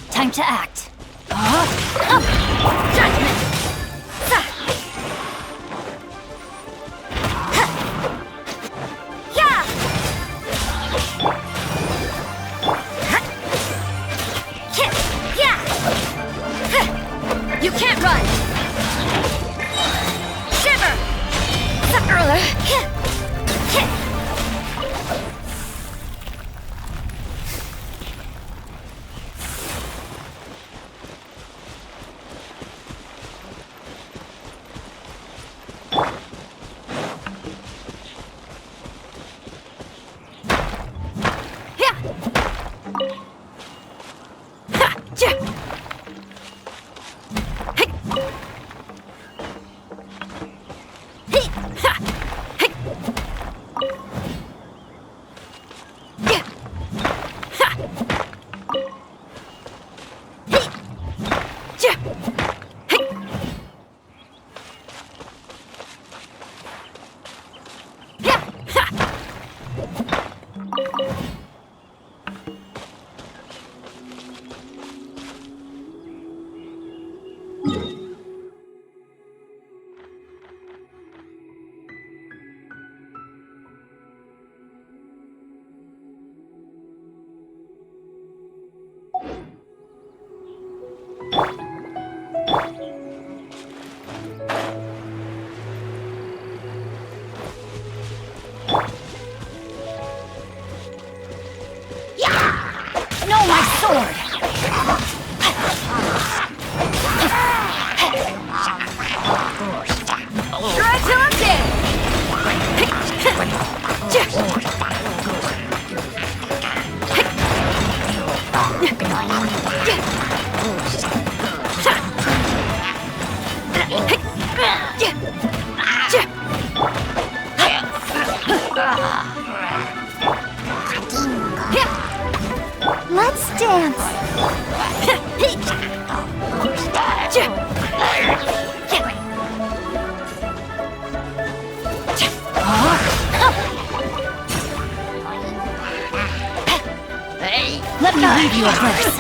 Time to act. Judgment! You can't run! Shiver! Let's dance. Let me read you a verse.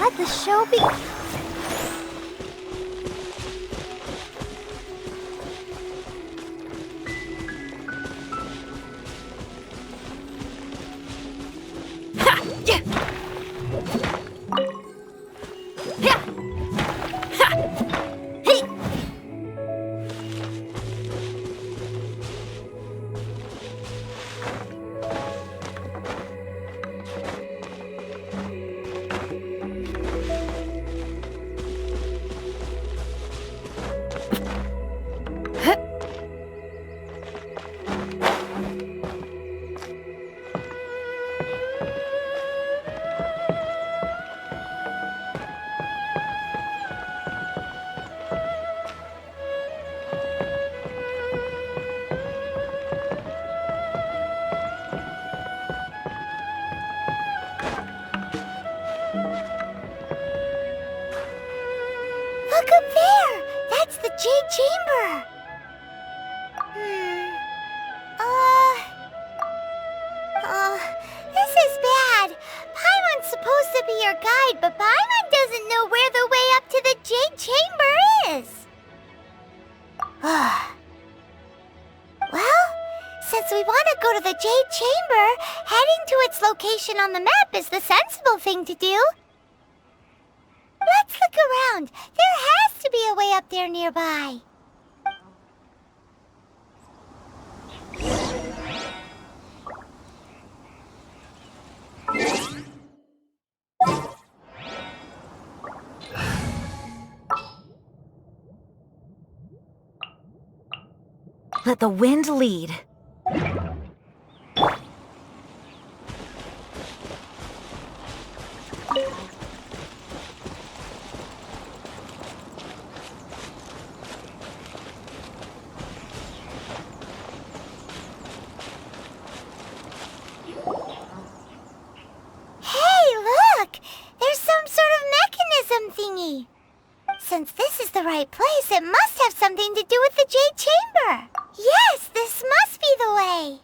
Let the show be. Well, since we want to go to the Jade Chamber, heading to its location on the map is the sensible thing to do. Let's look around. There has to be a way up there nearby. Let the wind lead. Since this is the right place, it must have something to do with the Jade Chamber. Yes, this must be the way.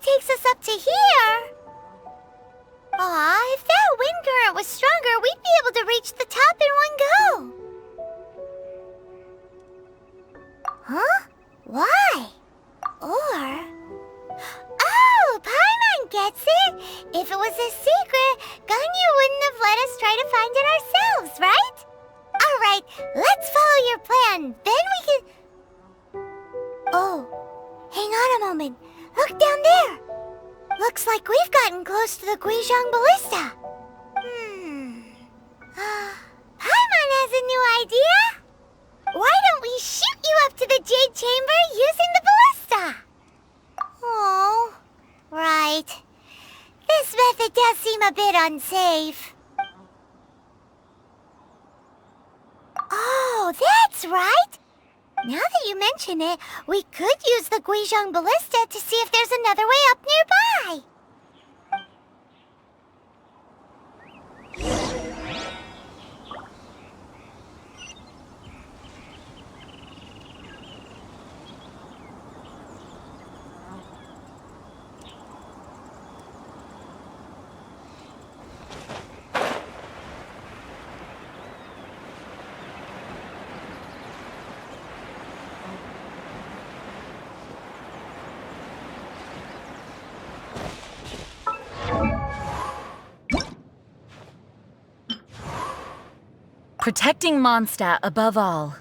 Takes us up to here. Aw, if that wind current was stronger, we'd be able to reach the top in one go. Huh? Why? Or... Oh, Paimon gets it. If it was a secret, Dunyu wouldn't have let us try to find it ourselves, right? Alright, let's follow your plan. Then we can... Oh, hang on a moment. Look down there! Looks like we've gotten close to the Guizhong Balista. Paimon has a new idea! Why don't we shoot you up to the Jade Chamber using the ballista? Oh, right. This method does seem a bit unsafe. Oh, that's right! Now that you mention it, we could use the Guizhong Balista to see if there's another way up nearby. Protecting Mondstadt above all.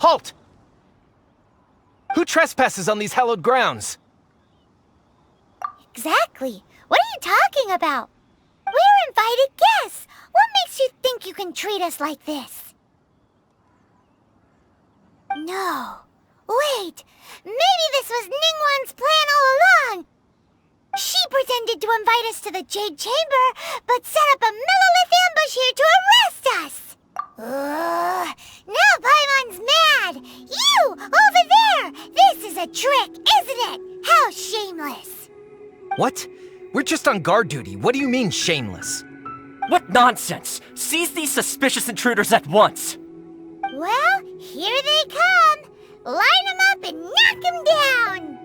Halt! Who trespasses on these hallowed grounds? Exactly. What are you talking about? We're invited guests. What makes you think you can treat us like this? No. Wait. Maybe this was Ningguang's plan all along. She pretended to invite us to the Jade Chamber, but set up a Milileth ambush here to arrest us. Now Paimon's mad! You! Over there! This is a trick, isn't it? How shameless! What? We're just on guard duty. What do you mean, shameless? What nonsense! Seize these suspicious intruders at once! Well, here they come! Line them up and knock them down!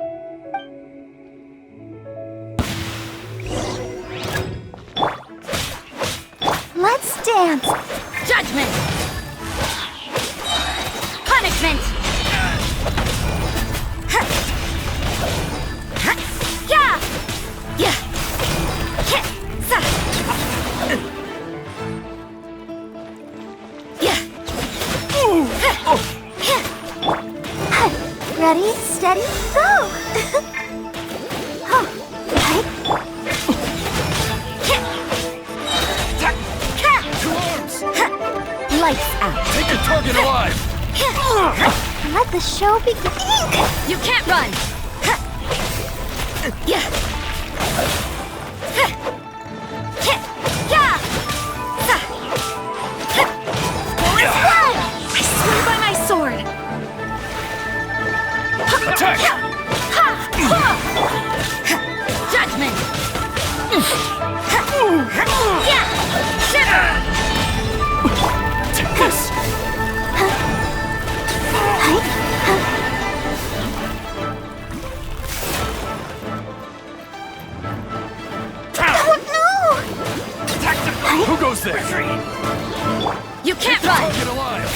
the show begins. You can't run! Yeah. I swear by my sword! Attack! Judgment! Take this! Who goes there? You can't run! Get alive!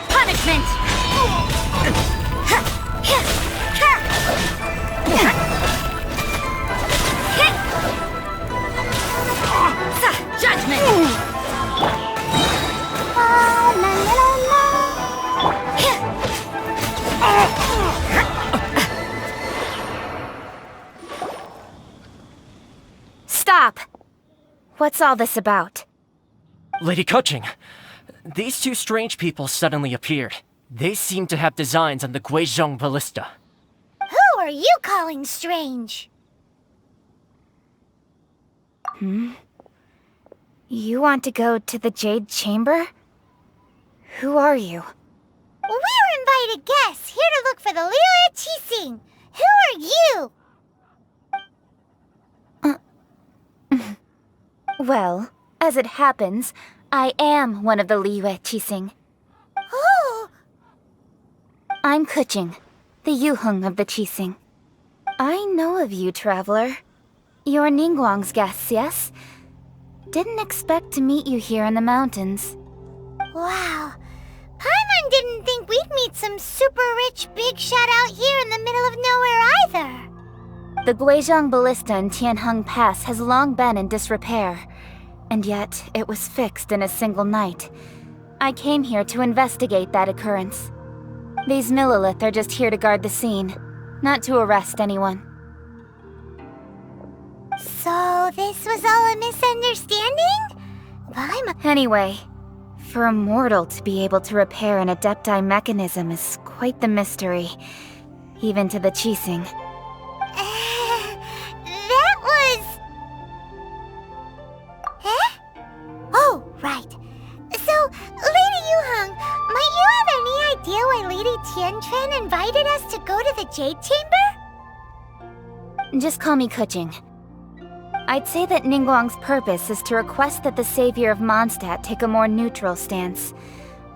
Punishment! Judgment! Stop! What's all this about? Lady Guizhong, these two strange people suddenly appeared. They seem to have designs on the Guizhong Balista. Who are you calling strange? You want to go to the Jade Chamber? Who are you? We're invited guests here to look for the Milileth Qixing. Who are you? Well, as it happens, I am one of the Milileth Qixing. Oh, I'm Guizhong, the Tianheung of the Qixing. I know of you, traveler. You're Ningguang's guests, yes? Didn't expect to meet you here in the mountains. wow. Paimon didn't think we'd meet some super rich big shot out here in the middle of nowhere either. The Guizhong Balista in Tianheung Pass has long been in disrepair, and yet it was fixed in a single night. I came here to investigate that occurrence. These Milileth are just here to guard the scene, not to arrest anyone. So this was all a misunderstanding? Paimon... Anyway, for a mortal to be able to repair an Adepti mechanism is quite the mystery, even to the Qixing. that was... Eh? Oh, right. So, Lady Yuheng, might you have any idea why Lady Tianquan invited us to go to the Jade Chamber? Just call me Guizhong. I'd say that Ningguang's purpose is to request that the savior of Mondstadt take a more neutral stance.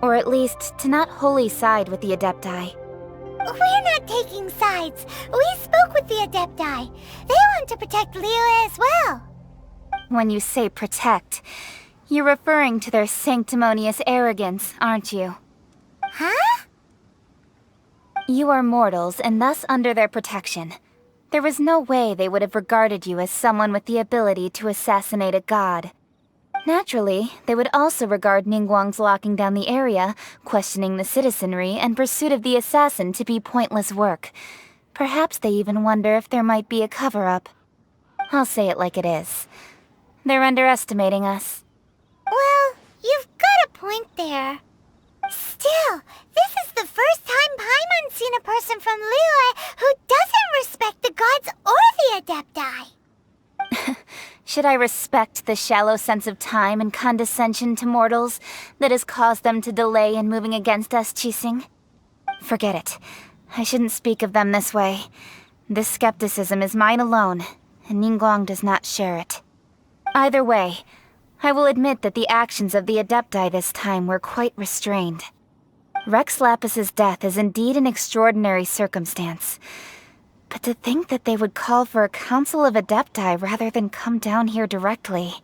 Or at least, to not wholly side with the Adepti. We're not taking sides. We spoke with the Adepti. They want to protect Liyue as well. When you say protect, you're referring to their sanctimonious arrogance, aren't you? Huh? You are mortals, and thus under their protection. There was no way they would have regarded you as someone with the ability to assassinate a god. Naturally, they would also regard Ningguang's locking down the area, questioning the citizenry, and pursuit of the assassin to be pointless work. Perhaps they even wonder if there might be a cover-up. I'll say it like it is. They're underestimating us. Well, you've got a point there. Still, this is the first time Paimon's seen a person from Liyue who doesn't respect the gods or the Adepti. Should I respect the shallow sense of time and condescension to mortals that has caused them to delay in moving against us, Qixing? Forget it. I shouldn't speak of them this way. This skepticism is mine alone, and Ningguang does not share it. Either way, I will admit that the actions of the Adepti this time were quite restrained. Rex Lapis's death is indeed an extraordinary circumstance. But to think that they would call for a council of Adepti rather than come down here directly.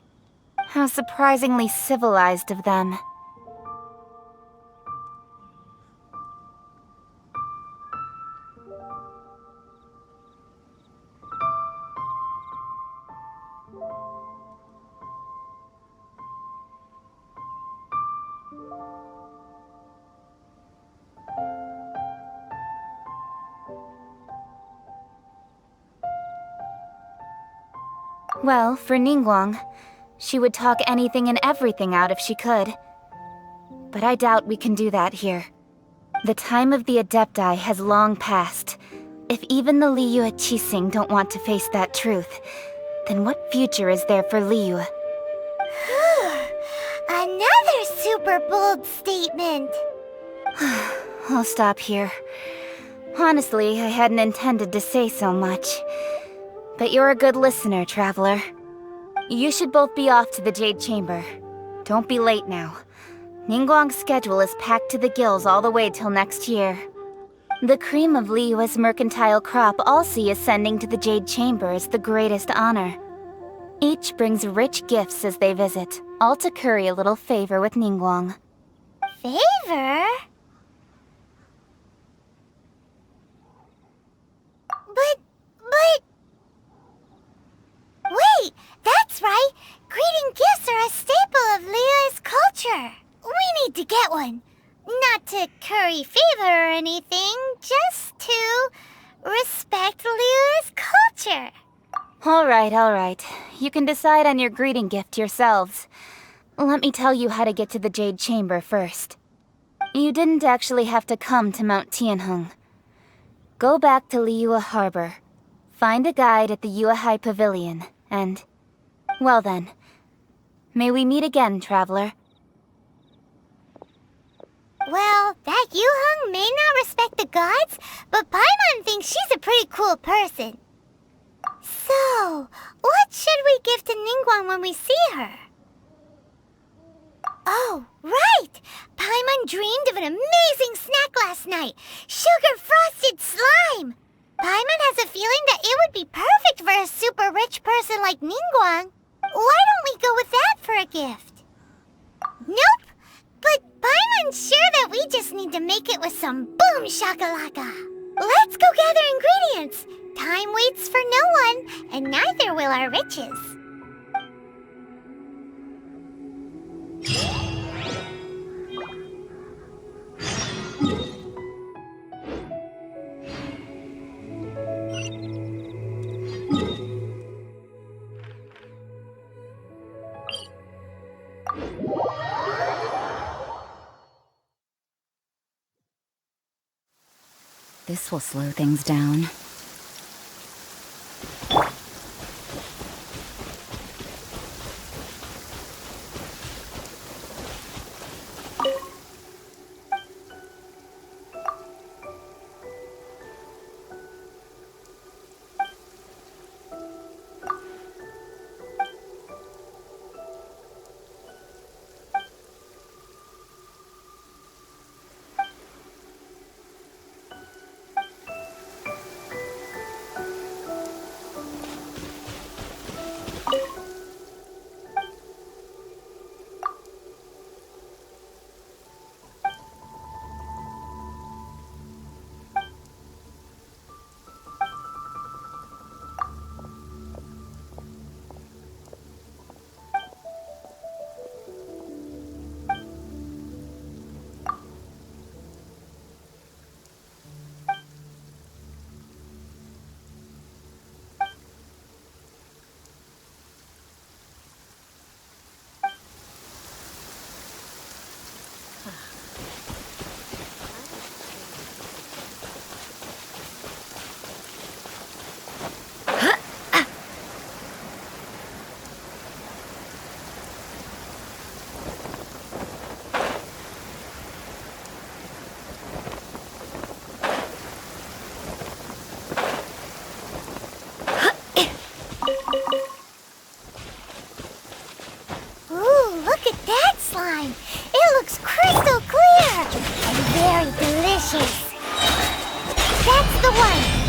How surprisingly civilized of them. Well, for Ningguang, she would talk anything and everything out if she could. But I doubt we can do that here. The time of the Adepti has long passed. If even the Liyue Qixing don't want to face that truth, then what future is there for Liyue? Another super bold statement. I'll stop here. Honestly, I hadn't intended to say so much. But you're a good listener, Traveler. You should both be off to the Jade Chamber. Don't be late now. Ningguang's schedule is packed to the gills all the way till next year. The cream of Liyue's mercantile crop all see ascending to the Jade Chamber as the greatest honor. Each brings rich gifts as they visit, all to curry a little favor with Ningguang. Favor? But... Wait, that's right! Greeting gifts are a staple of Liyue's culture. We need to get one. Not to curry favor or anything, just to respect Liyue's culture. Alright. You can decide on your greeting gift yourselves. Let me tell you how to get to the Jade Chamber first. You didn't actually have to come to Mount Tianheung. Go back to Liyue Harbor. Find a guide at the Yuehai Pavilion, and... well then. May we meet again, Traveler. Well, that Yuehang may not respect the gods, but Paimon thinks she's a pretty cool person. So, what should we give to Ningguang when we see her? Oh, right! Paimon dreamed of an amazing snack last night! Sugar-frosted slime! Paimon has a feeling that it would be perfect for a super rich person like Ningguang. Why don't we go with that for a gift? Nope! But Paimon's sure that we just need to make it with some boom shakalaka. Let's go gather ingredients! Time waits for no one, and neither will our riches. This will slow things down. That's the one!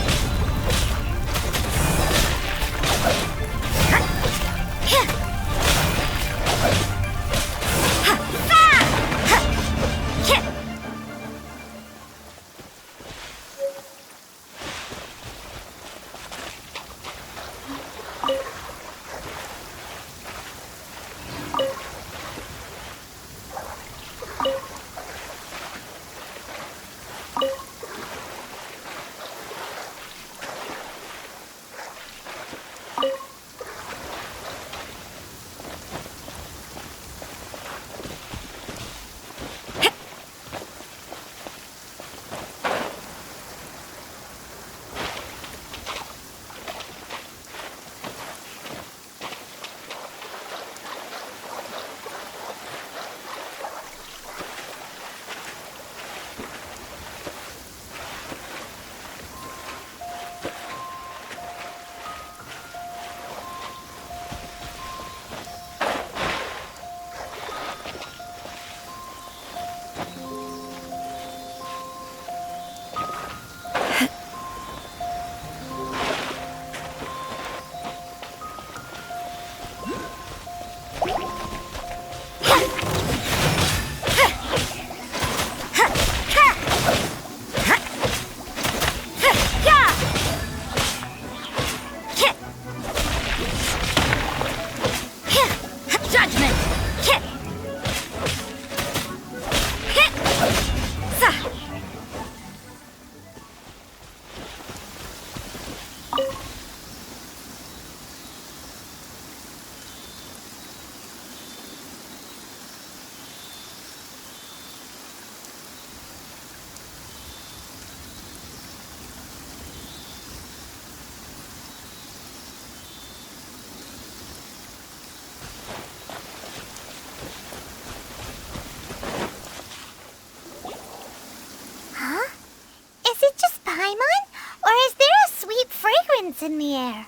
Or is there a sweet fragrance in the air?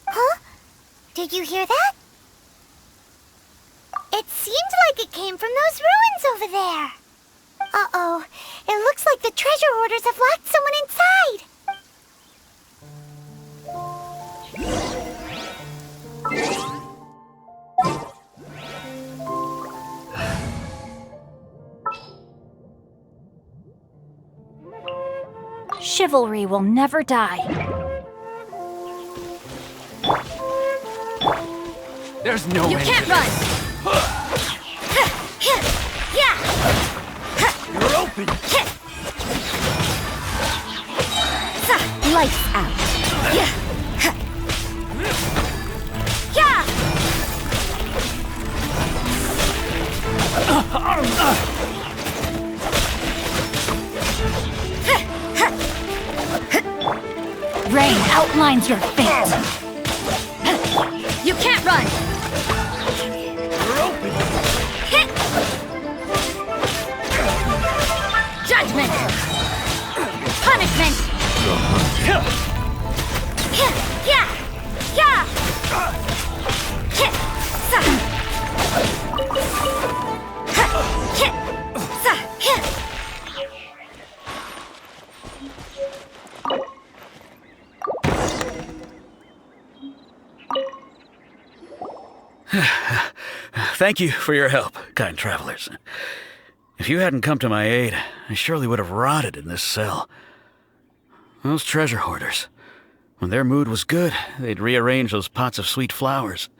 Huh? Did you hear that? It seemed like it came from those ruins over there. Uh-oh. It looks like the treasure hoarders have locked someone inside. Chivalry will never die. There's no You end can't to run! You're open! Lights out. Rain outlines your fate. You can't run! You're open! Judgment! Punishment! Thank you for your help, kind travelers. If you hadn't come to my aid, I surely would have rotted in this cell. Those treasure hoarders, when their mood was good, they'd rearrange those pots of sweet flowers.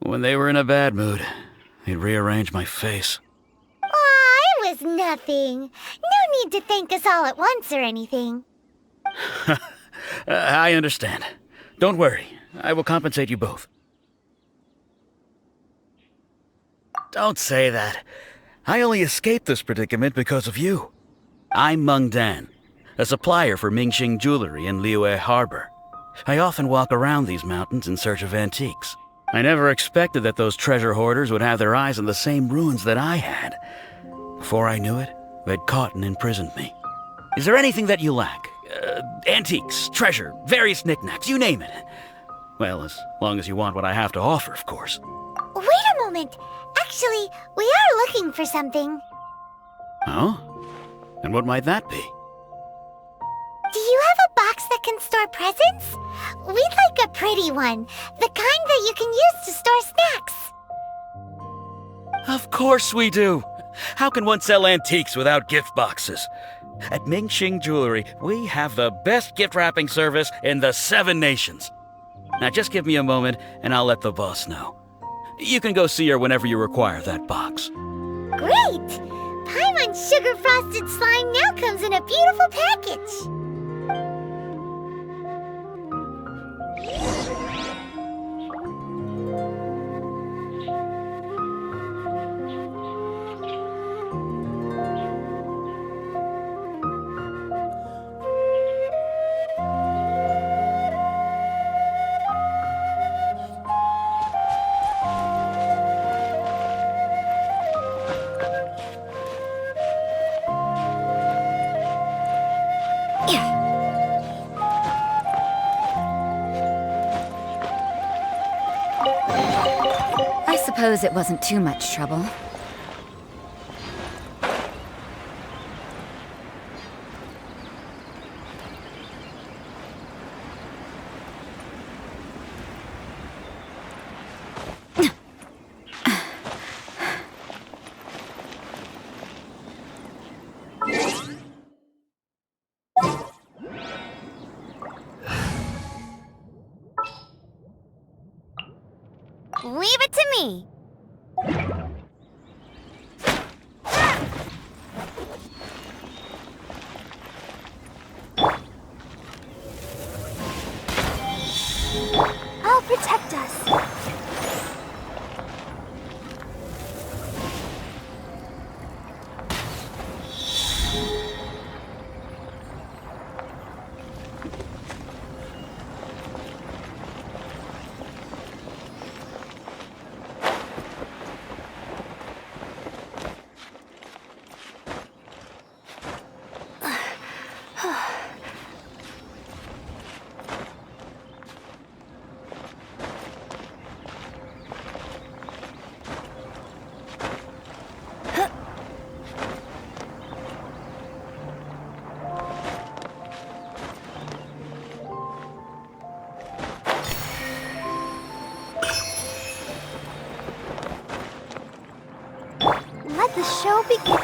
When they were in a bad mood, they'd rearrange my face. Aw, it was nothing. No need to thank us all at once or anything. I understand. Don't worry, I will compensate you both. Don't say that. I only escaped this predicament because of you. I'm Meng Dan, a supplier for Mingxing Jewelry in Liyue Harbor. I often walk around these mountains in search of antiques. I never expected that those treasure hoarders would have their eyes on the same ruins that I had. Before I knew it, they'd caught and imprisoned me. Is there anything that you lack? Antiques, treasure, various knickknacks, you name it. Well, as long as you want what I have to offer, of course. Wait a moment. Actually, we are looking for something. Oh? And what might that be? Do you have a box that can store presents? We'd like a pretty one. The kind that you can use to store snacks. Of course we do. How can one sell antiques without gift boxes? At Mingxing Jewelry, we have the best gift wrapping service in the 7 nations. Now just give me a moment and I'll let the boss know. You can go see her whenever you require that box. Great! Paimon's sugar frosted slime now comes in a beautiful package. I suppose it wasn't too much trouble. Leave it to me. I'll protect us. The show begins.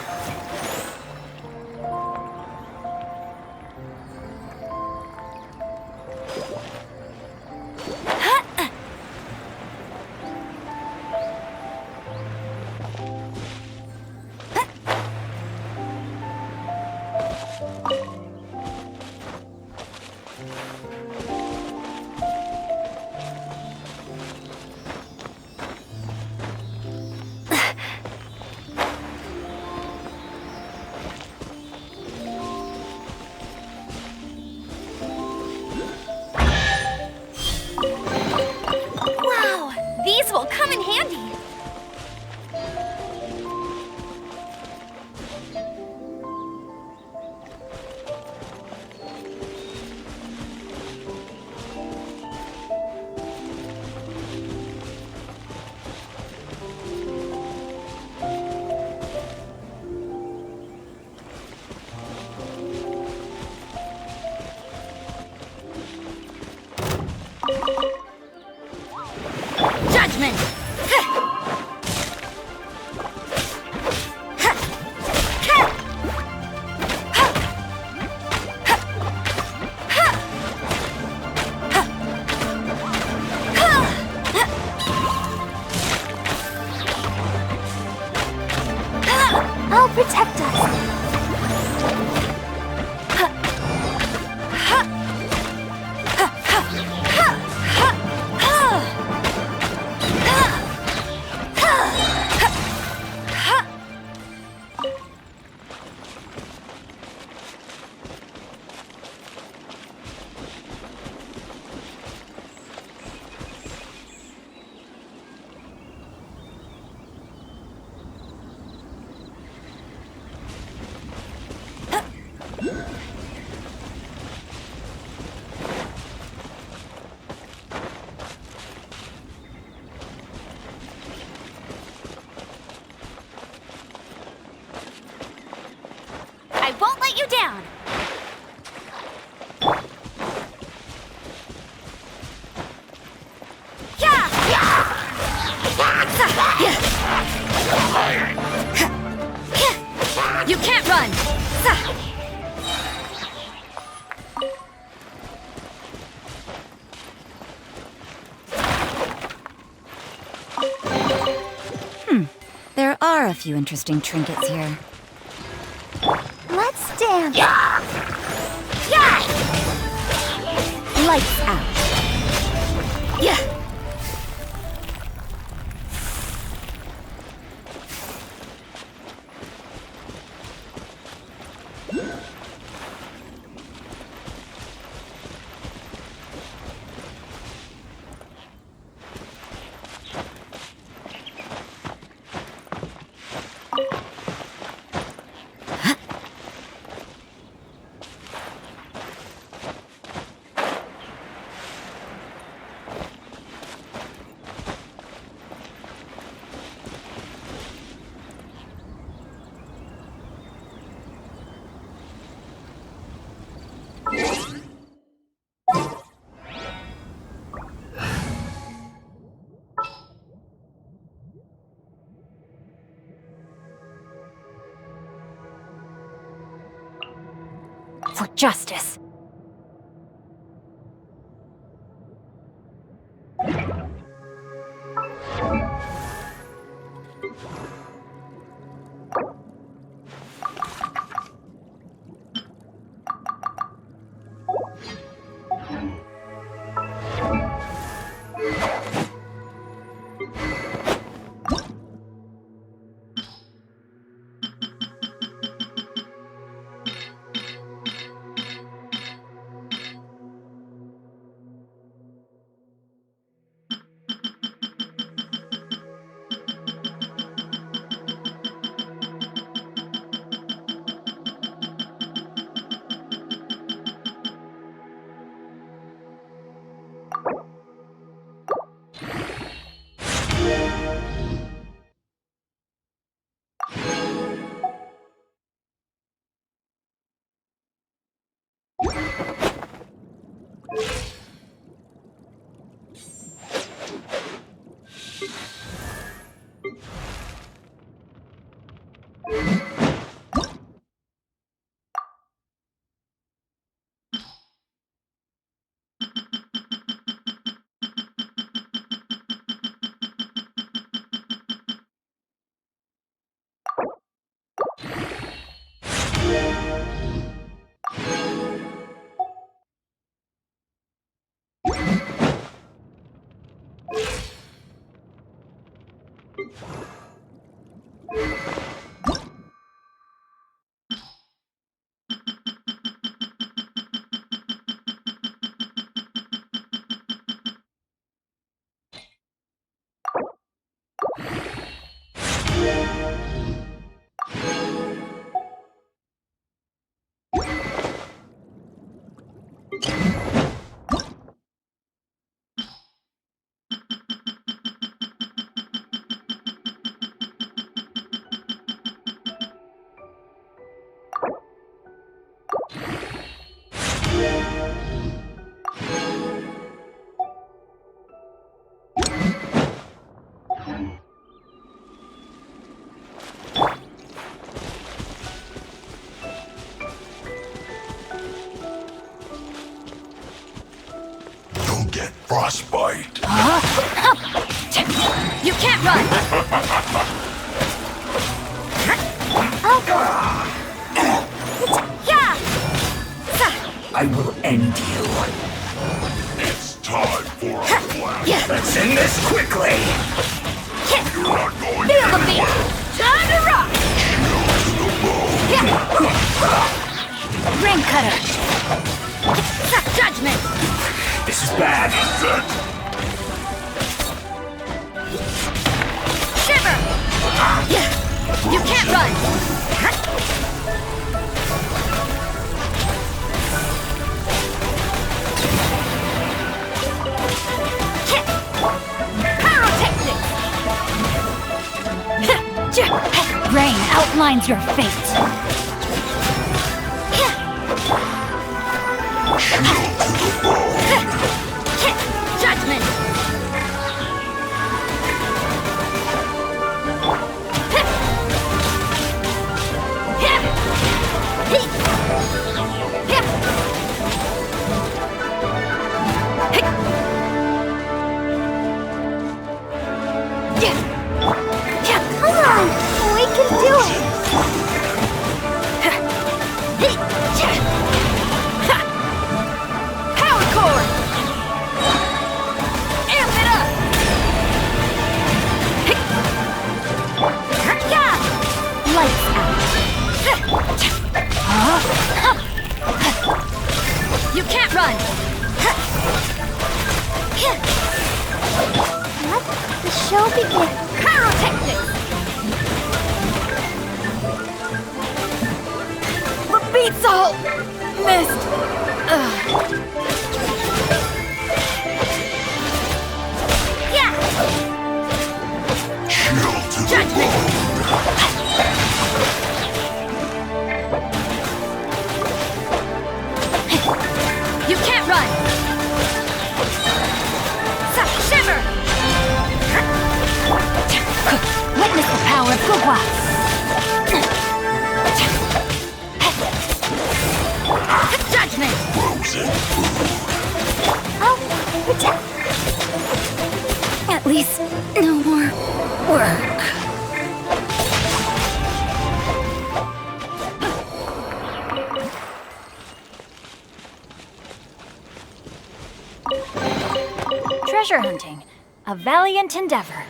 These will come in handy. Judgment! I'll protect us. I won't let you down. You can't run! There are a few interesting trinkets here. Let's dance. Lights out. For justice. You'll get frostbite. You can't run! I will end you. It's time for a blast. Let's end this quickly. You're not going Feel the beat! anywhere. Time to rock! Ring cutter! Judgment! This is bad. Shiver! You can't run! Pyrotechnics! Rain outlines your fate. Judgment! Come on! We can do it! Power core! Amp it up! Lights out! You can't run! Let the show begin. Pyrotechnics! The beat's all missed! Yeah! Chill to the Judgment! You can't run! Shiver! Witness the power of Gugwa! Judgment! frozen food. At least, no more work. Treasure hunting, a valiant endeavor.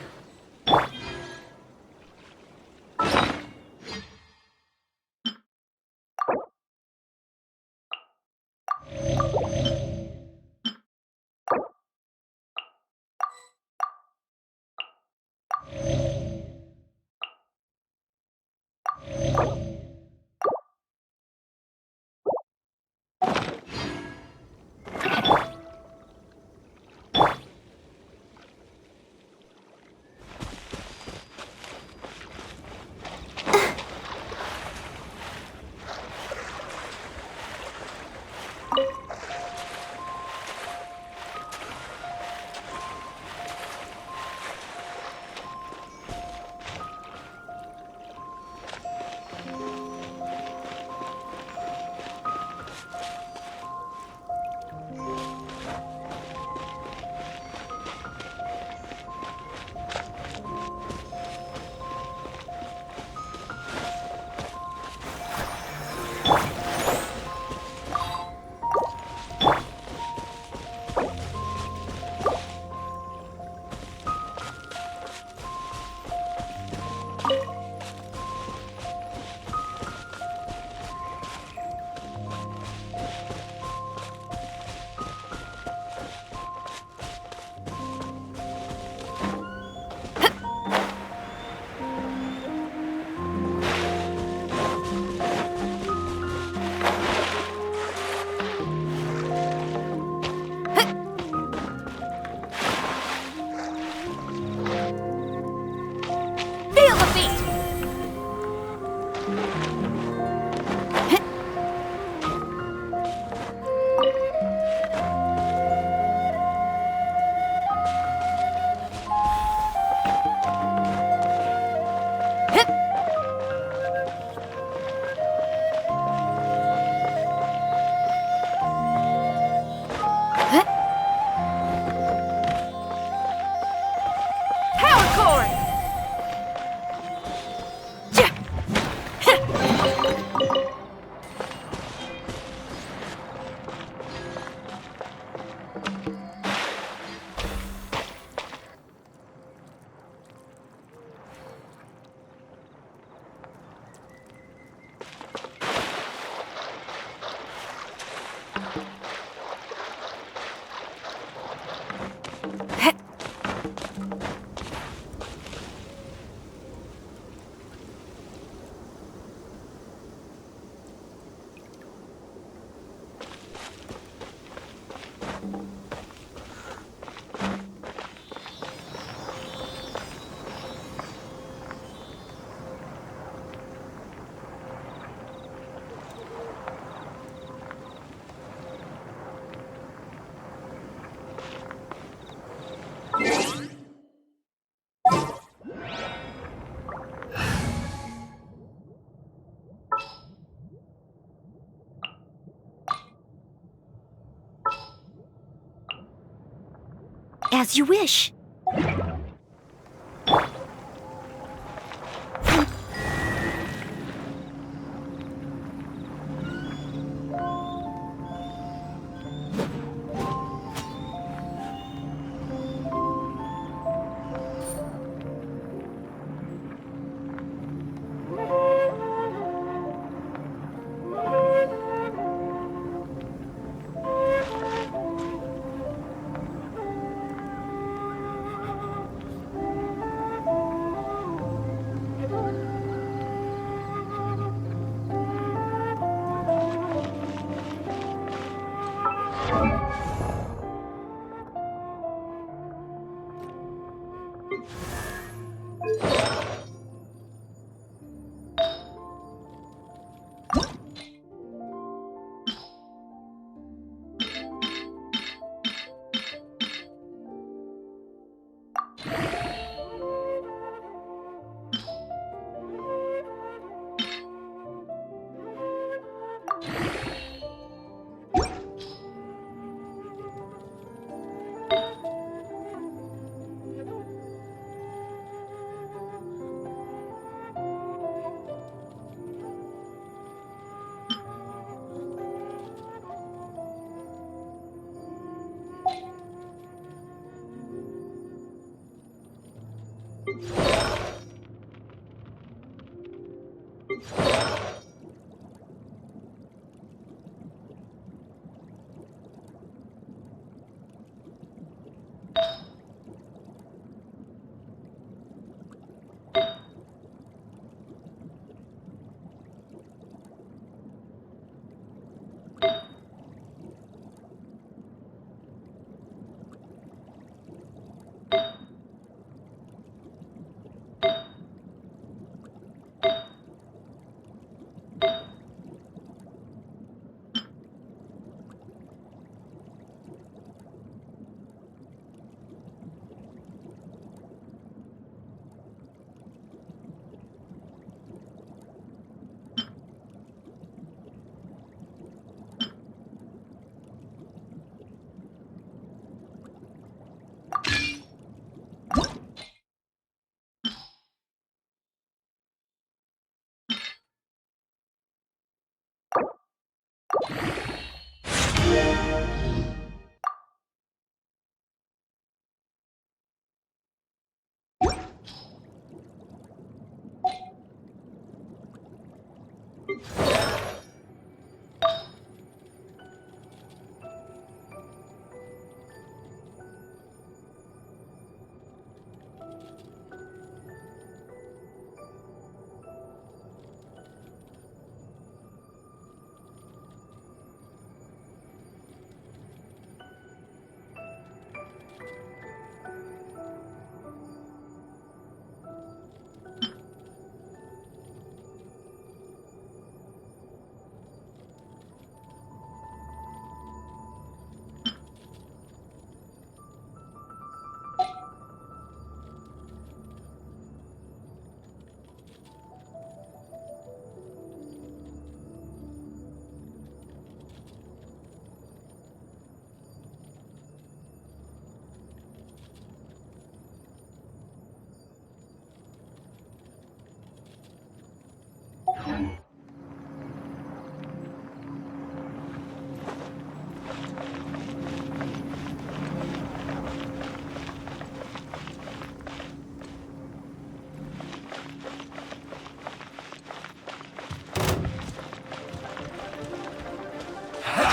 As you wish.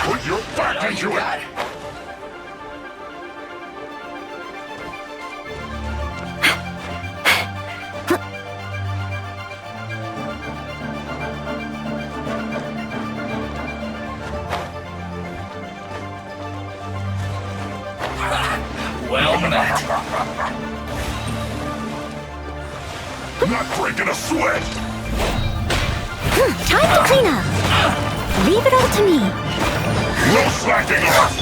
Put your back into it! Well met. Not breaking a sweat! Time to clean up. Leave it all to me. No slacking off!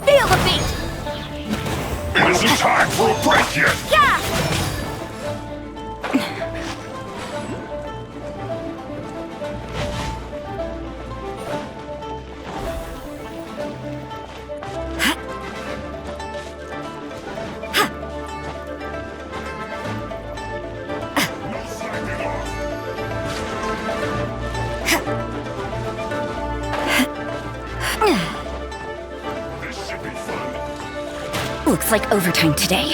Feel the beat. It isn't time for a break yet! Looks like overtime today.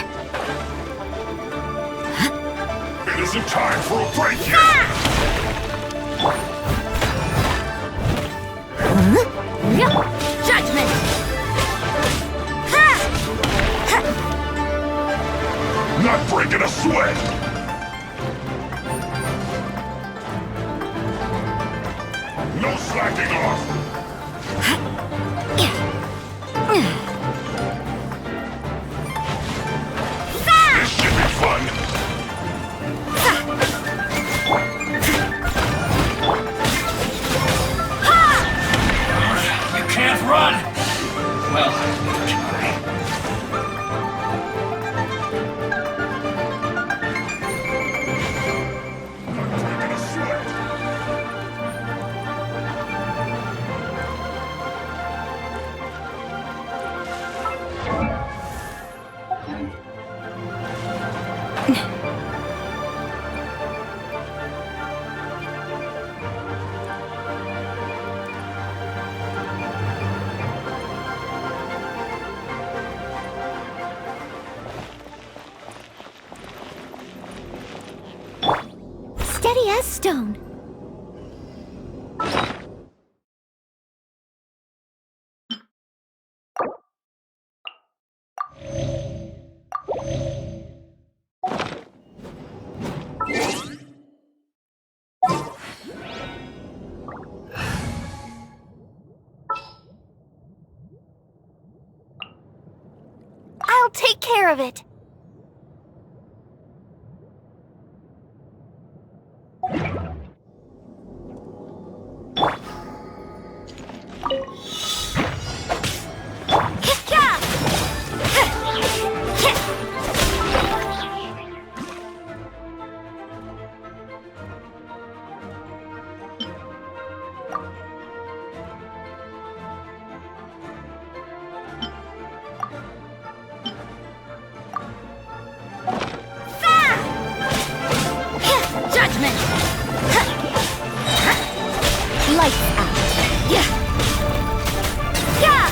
It isn't time for a break yet! Judgment! Not breaking a sweat! No slacking off! This should be fun! You can't run! Well, try. Not breaking a sweat! Steady as stone. I'll take care of it. Judgment! Lights out! Yeah! Yeah!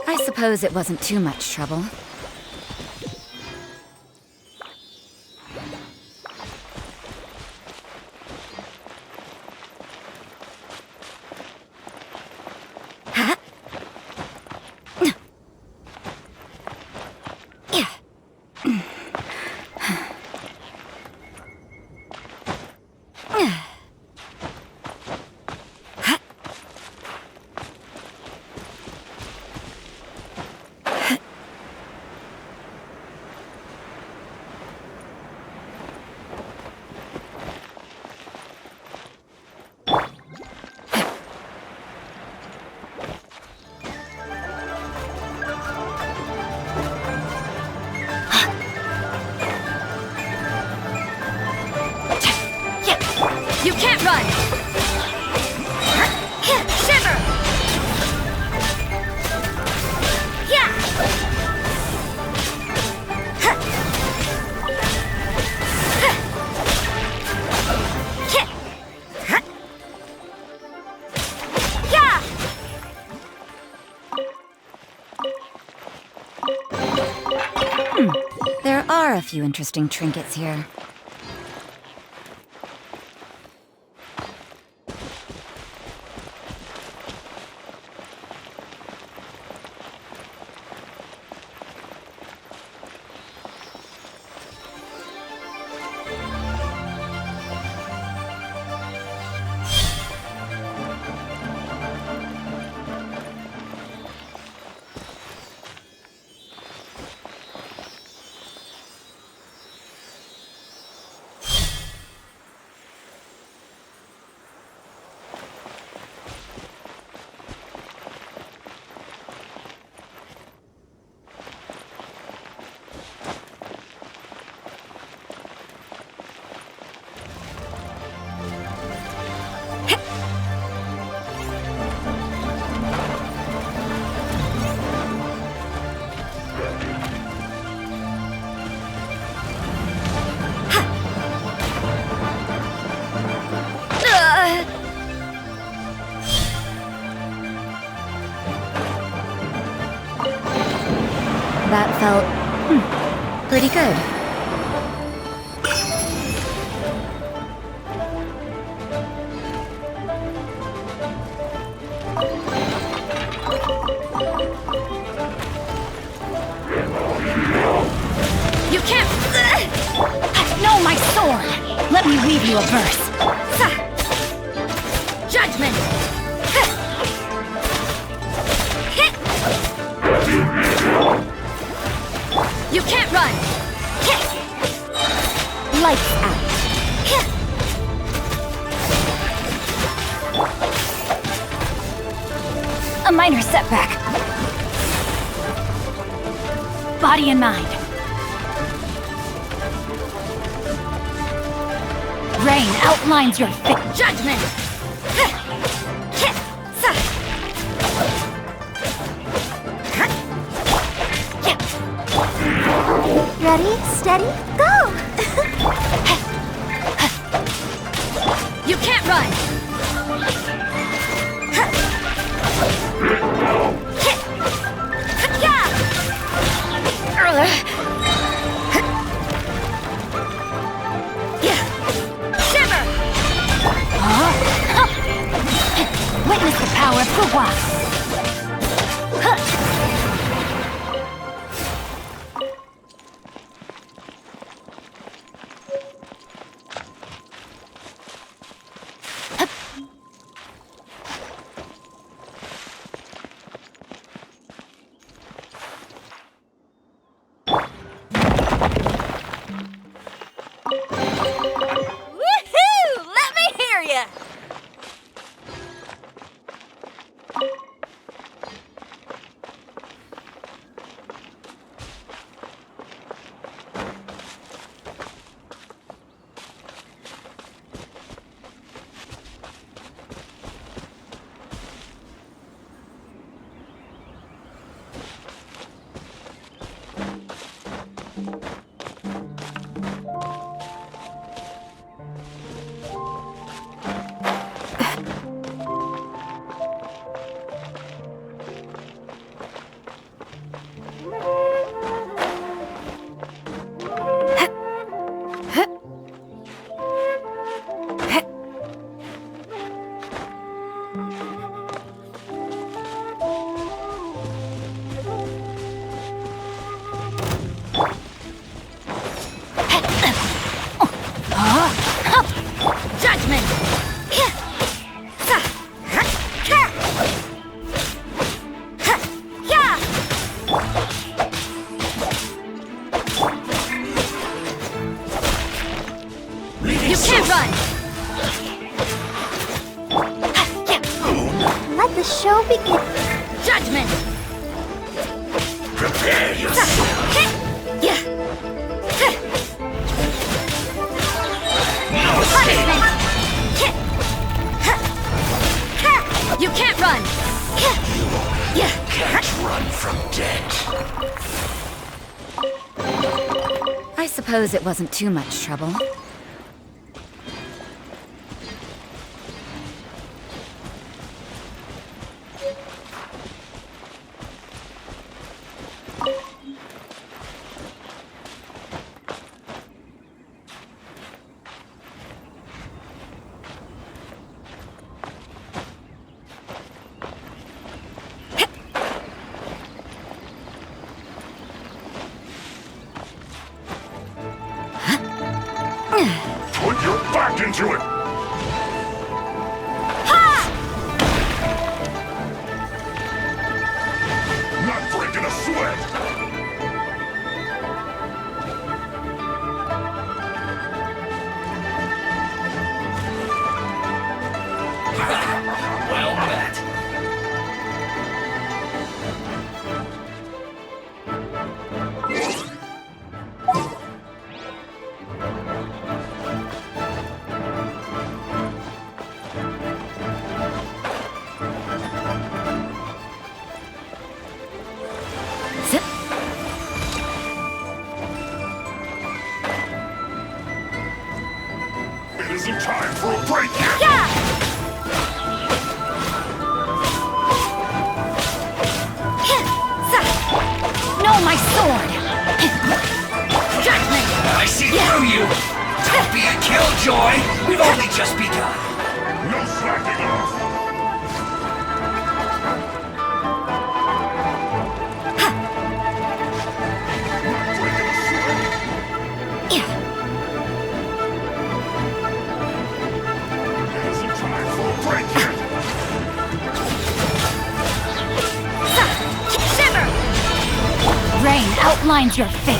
I suppose it wasn't too much trouble. You can't run! Shiver! Yeah! Yeah! There are a few interesting trinkets here. felt, pretty good. You can't... No, my sword! Let me weave you a verse. Judgment! You can't run! Lights out. A minor setback. Body and mind. Rain outlines your fate. Judgment! Ready, steady, go! You can't run! Shiver! Witness the power of Fuhua! Let the show begin. Judgment! Prepare yourself. No escape. You can't run! You can't run from death. I suppose it wasn't too much trouble. Put your back into it. Not breaking a sweat. Well met. It isn't time for a break yet. just begun. No slacking off. Rain outlines your fate.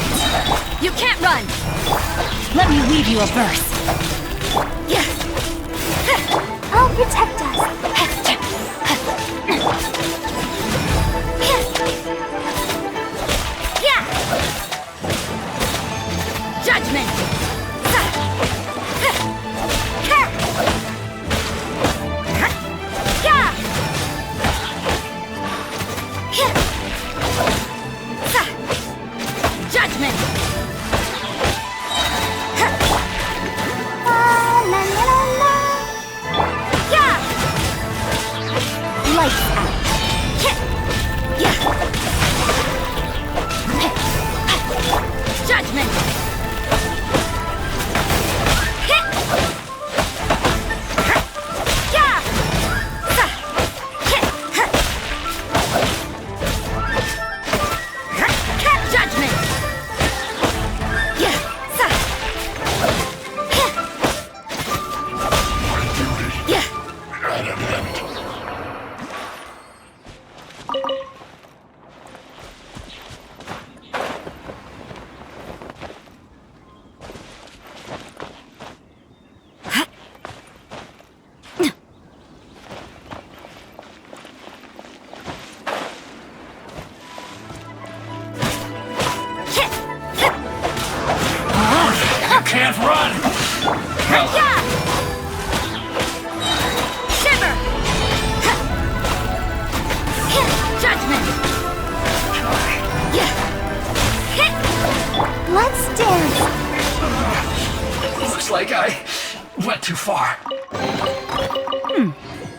You can't run. Let me weave you a verse. I'll protect us. Judgment. Judgment. Lights out. Judgment. Can't run! Shiver! Judgment! Let's dance. Looks like I went too far.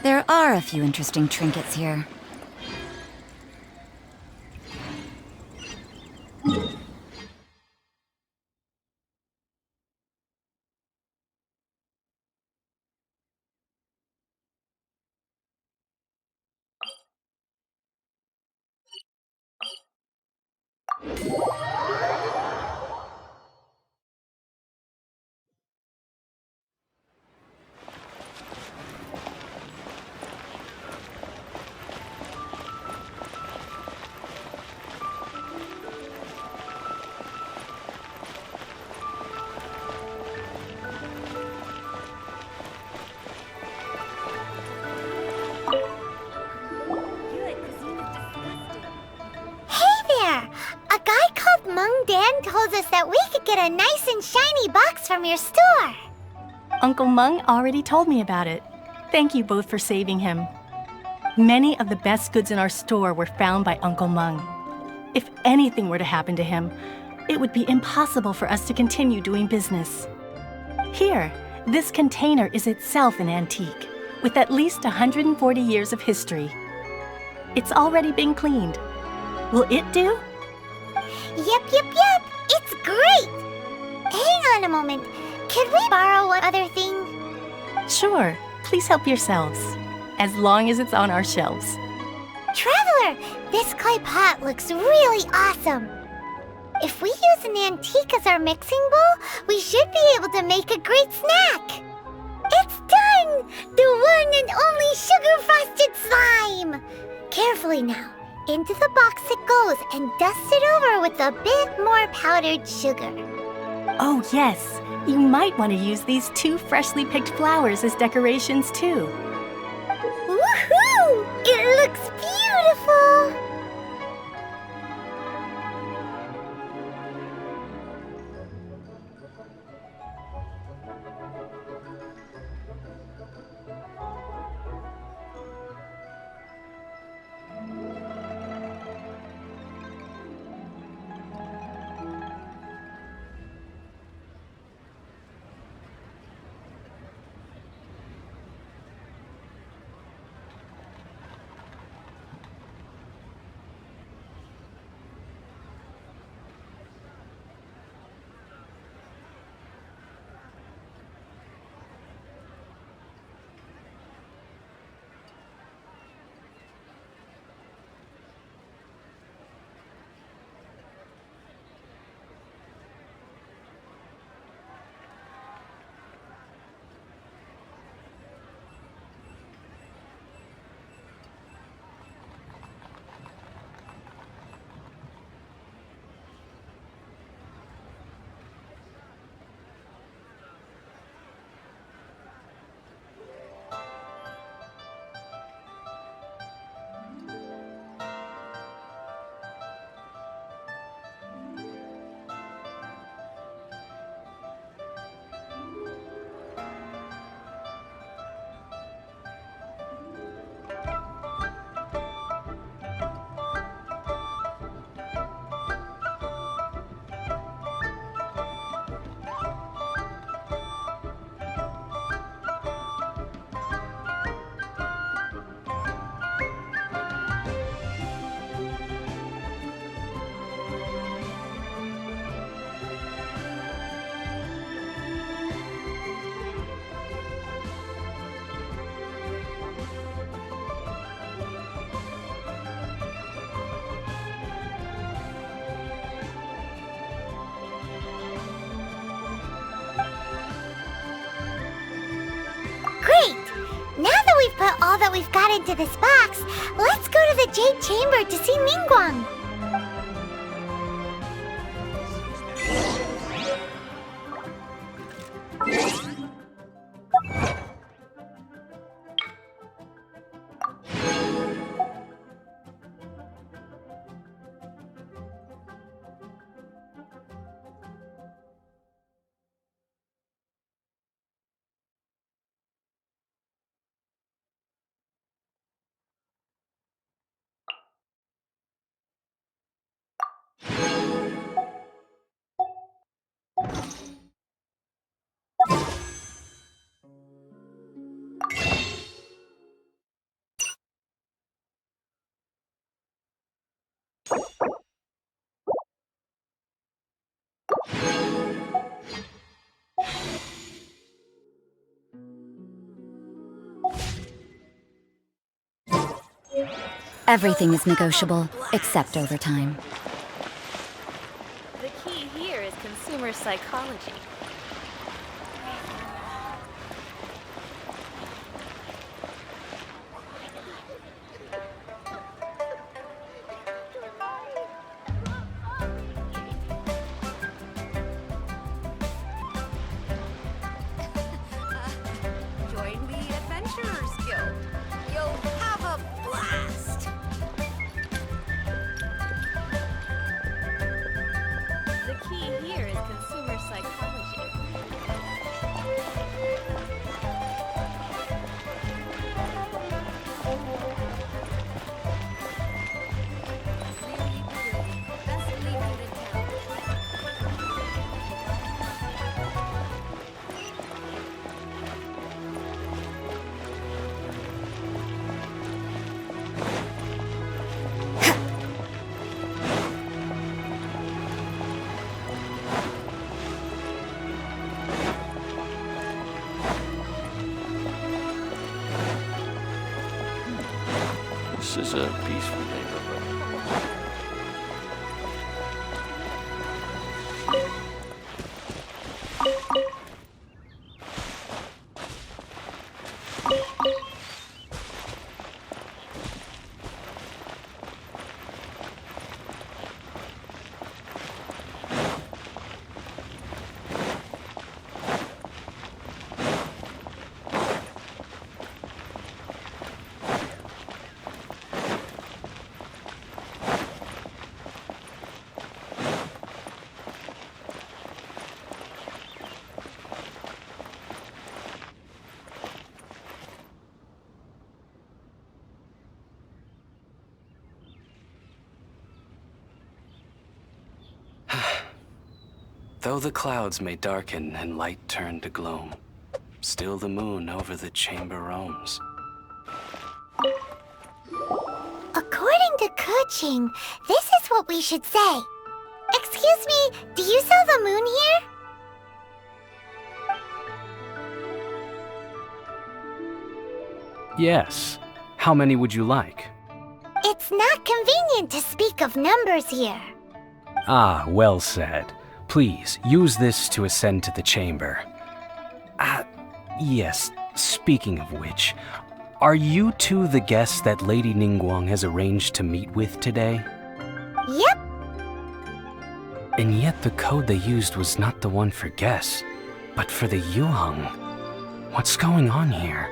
There are a few interesting trinkets here. told us that we could get a nice and shiny box from your store. Uncle Meng already told me about it. Thank you both for saving him. Many of the best goods in our store were found by Uncle Meng. If anything were to happen to him, it would be impossible for us to continue doing business. Here, this container is itself an antique, with at least 140 years of history. It's already been cleaned. Will it do? Yep. It's great! Hang on a moment. Could we borrow one other thing? Sure. Please help yourselves, as long as it's on our shelves. Traveler, this clay pot looks really awesome. If we use an antique as our mixing bowl, we should be able to make a great snack. It's done! The one and only sugar-frosted slime! Carefully now. Into the box it goes and dust it over with a bit more powdered sugar. Oh, yes. You might want to use these 2 freshly picked flowers as decorations, too. Woohoo! It looks beautiful! all that we've got into this box, let's go to the Jade Chamber to see Ningguang. Everything is negotiable, except overtime. The key here is consumer psychology. Join the Adventurers Guild. You'll have a blast. The key here is consumer psychology. Really, best leave it in town. This is a peaceful neighborhood. Though the clouds may darken and light turn to gloom, still the moon over the chamber roams. According to Kuching, this is what we should say. Excuse me, do you sell the moon here? Yes. How many would you like? It's not convenient to speak of numbers here. Ah, well said. Please, use this to ascend to the chamber. Yes, speaking of which, are you two the guests that Lady Ningguang has arranged to meet with today? Yep. And yet the code they used was not the one for guests, but for the Yuheng. What's going on here?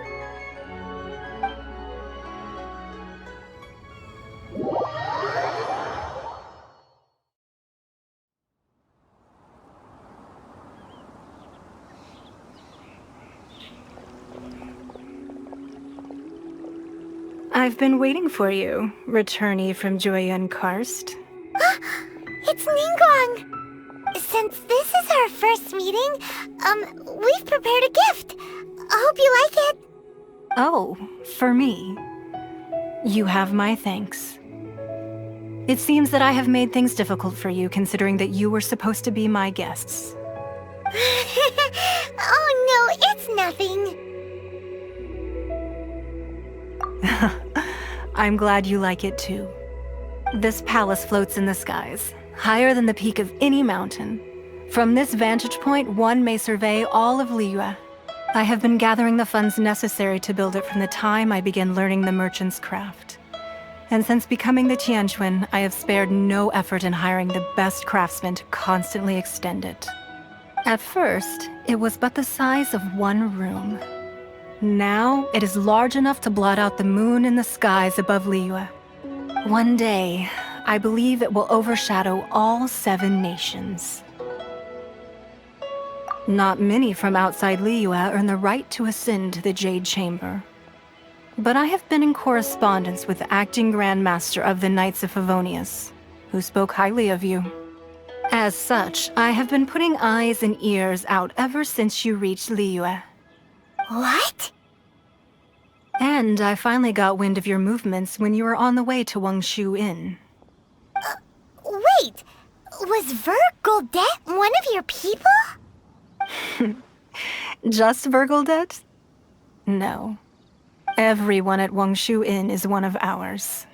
I've been waiting for you, returnee from Joyun Karst. It's Ningguang! Since this is our first meeting, we've prepared a gift. I hope you like it. Oh, for me. You have my thanks. It seems that I have made things difficult for you, considering that you were supposed to be my guests. Oh no, it's nothing. I'm glad you like it too. This palace floats in the skies, higher than the peak of any mountain. From this vantage point, one may survey all of Liyue. I have been gathering the funds necessary to build it from the time I began learning the merchant's craft. And since becoming the Tianheung, I have spared no effort in hiring the best craftsmen to constantly extend it. At first, it was but the size of one room. Now, it is large enough to blot out the moon in the skies above Liyue. One day, I believe it will overshadow all 7 nations. Not many from outside Liyue earn the right to ascend to the Jade Chamber. But I have been in correspondence with the acting Grand Master of the Knights of Favonius, who spoke highly of you. As such, I have been putting eyes and ears out ever since you reached Liyue. What? And I finally got wind of your movements when you were on the way to Wangshu Inn. Wait! Was Vergoldet one of your people? Just Vergoldet? No. Everyone at Wangshu Inn is one of ours.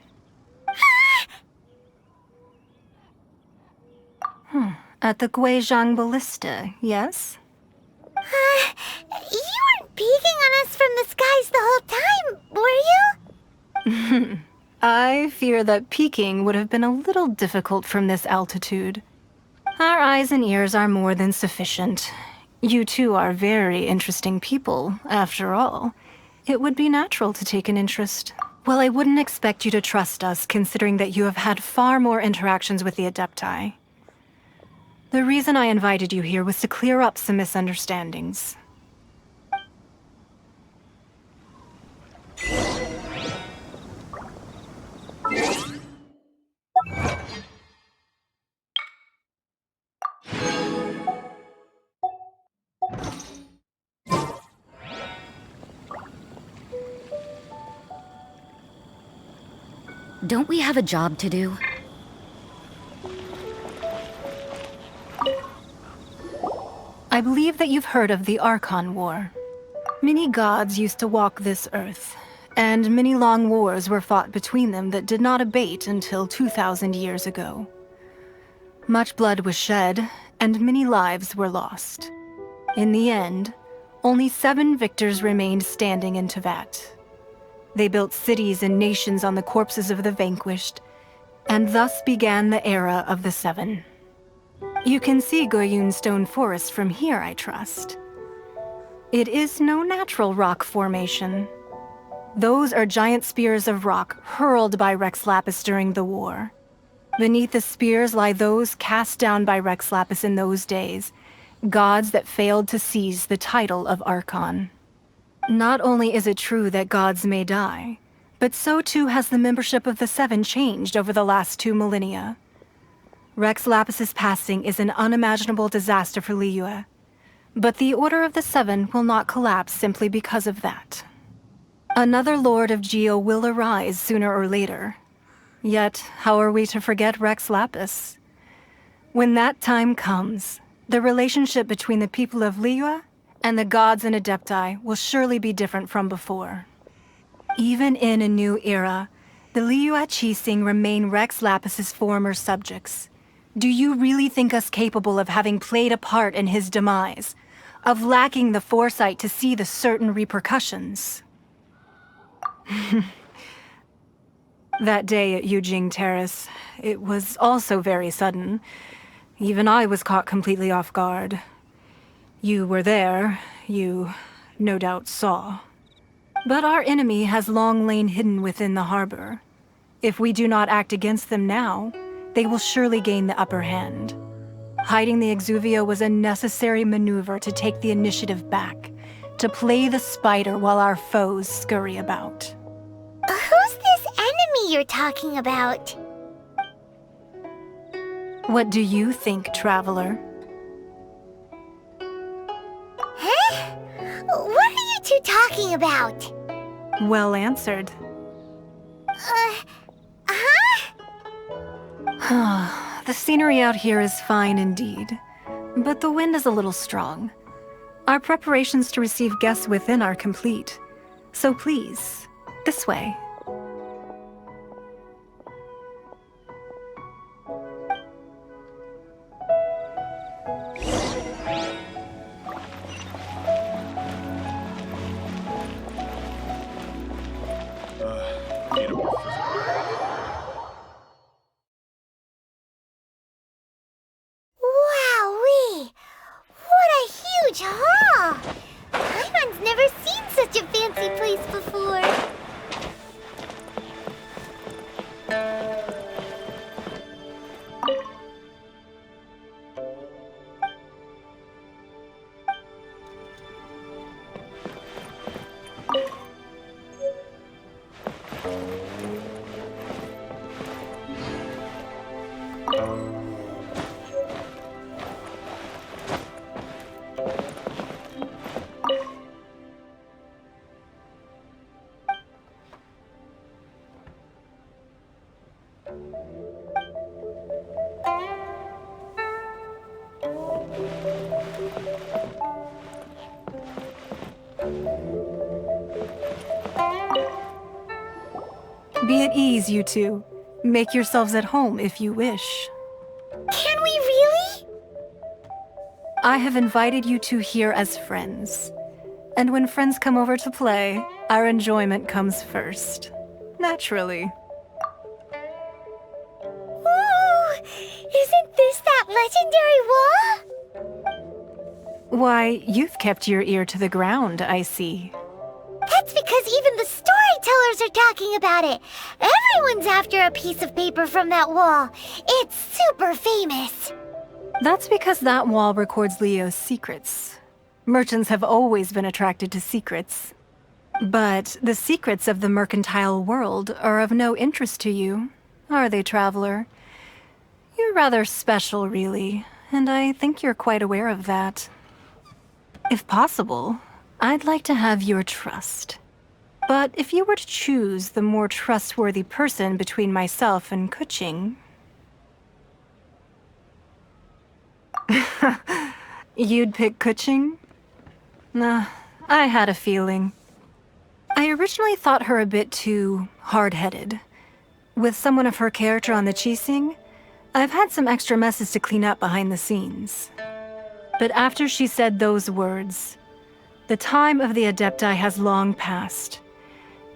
At the Guizhong Balista, yes? You weren't peeking on us from the skies the whole time, were you? I fear that peeking would have been a little difficult from this altitude. Our eyes and ears are more than sufficient. You two are very interesting people, after all. It would be natural to take an interest. Well, I wouldn't expect you to trust us, considering that you have had far more interactions with the Adepti. The reason I invited you here was to clear up some misunderstandings. Don't we have a job to do? I believe that you've heard of the Archon War. Many gods used to walk this earth, and many long wars were fought between them that did not abate until 2,000 years ago. Much blood was shed, and many lives were lost. In the end, only 7 victors remained standing in Tevat. They built cities and nations on the corpses of the vanquished, and thus began the era of the 7. You can see Goyun Stone Forest from here, I trust. It is no natural rock formation. Those are giant spears of rock hurled by Rex Lapis during the war. Beneath the spears lie those cast down by Rex Lapis in those days, gods that failed to seize the title of Archon. Not only is it true that gods may die, but so too has the membership of the 7 changed over the last 2 millennia. Rex Lapis's passing is an unimaginable disaster for Liyue, but the Order of the 7 will not collapse simply because of that. Another Lord of Geo will arise sooner or later. Yet, how are we to forget Rex Lapis? When that time comes, the relationship between the people of Liyue and the gods and Adepti will surely be different from before. Even in a new era, the Liyue Qixing remain Rex Lapis's former subjects. Do you really think us capable of having played a part in his demise? Of lacking the foresight to see the certain repercussions? That day at Yujing Terrace, it was also very sudden. Even I was caught completely off guard. You were there, you no doubt saw. But our enemy has long lain hidden within the harbor. If we do not act against them now, they will surely gain the upper hand. Hiding the Exuvio was a necessary maneuver to take the initiative back, to play the spider while our foes scurry about. Who's this enemy you're talking about? What do you think, Traveler? Huh? What are you two talking about? Well answered. The scenery out here is fine indeed, but the wind is a little strong. Our preparations to receive guests within are complete, so please, this way. Need a more physical. Wowee! What a huge hall! Paimon's never seen such a fancy place before. Be at ease, you two. Make yourselves at home if you wish. Can we really? I have invited you two here as friends. And when friends come over to play, our enjoyment comes first. Naturally. Ooh! Isn't this that legendary wall? Why, you've kept your ear to the ground, I see. That's because even the storytellers are talking about it. Everyone's after a piece of paper from that wall. It's super famous. That's because that wall records Leo's secrets. Merchants have always been attracted to secrets. But the secrets of the mercantile world are of no interest to you, are they, traveler? You're rather special, really, and I think you're quite aware of that. If possible, I'd like to have your trust. But if you were to choose the more trustworthy person between myself and Guizhong... You'd pick Guizhong? Nah, I had a feeling. I originally thought her a bit too hard-headed. With someone of her character on the Qixing, I've had some extra messes to clean up behind the scenes. But after she said those words, the time of the Adepti has long passed.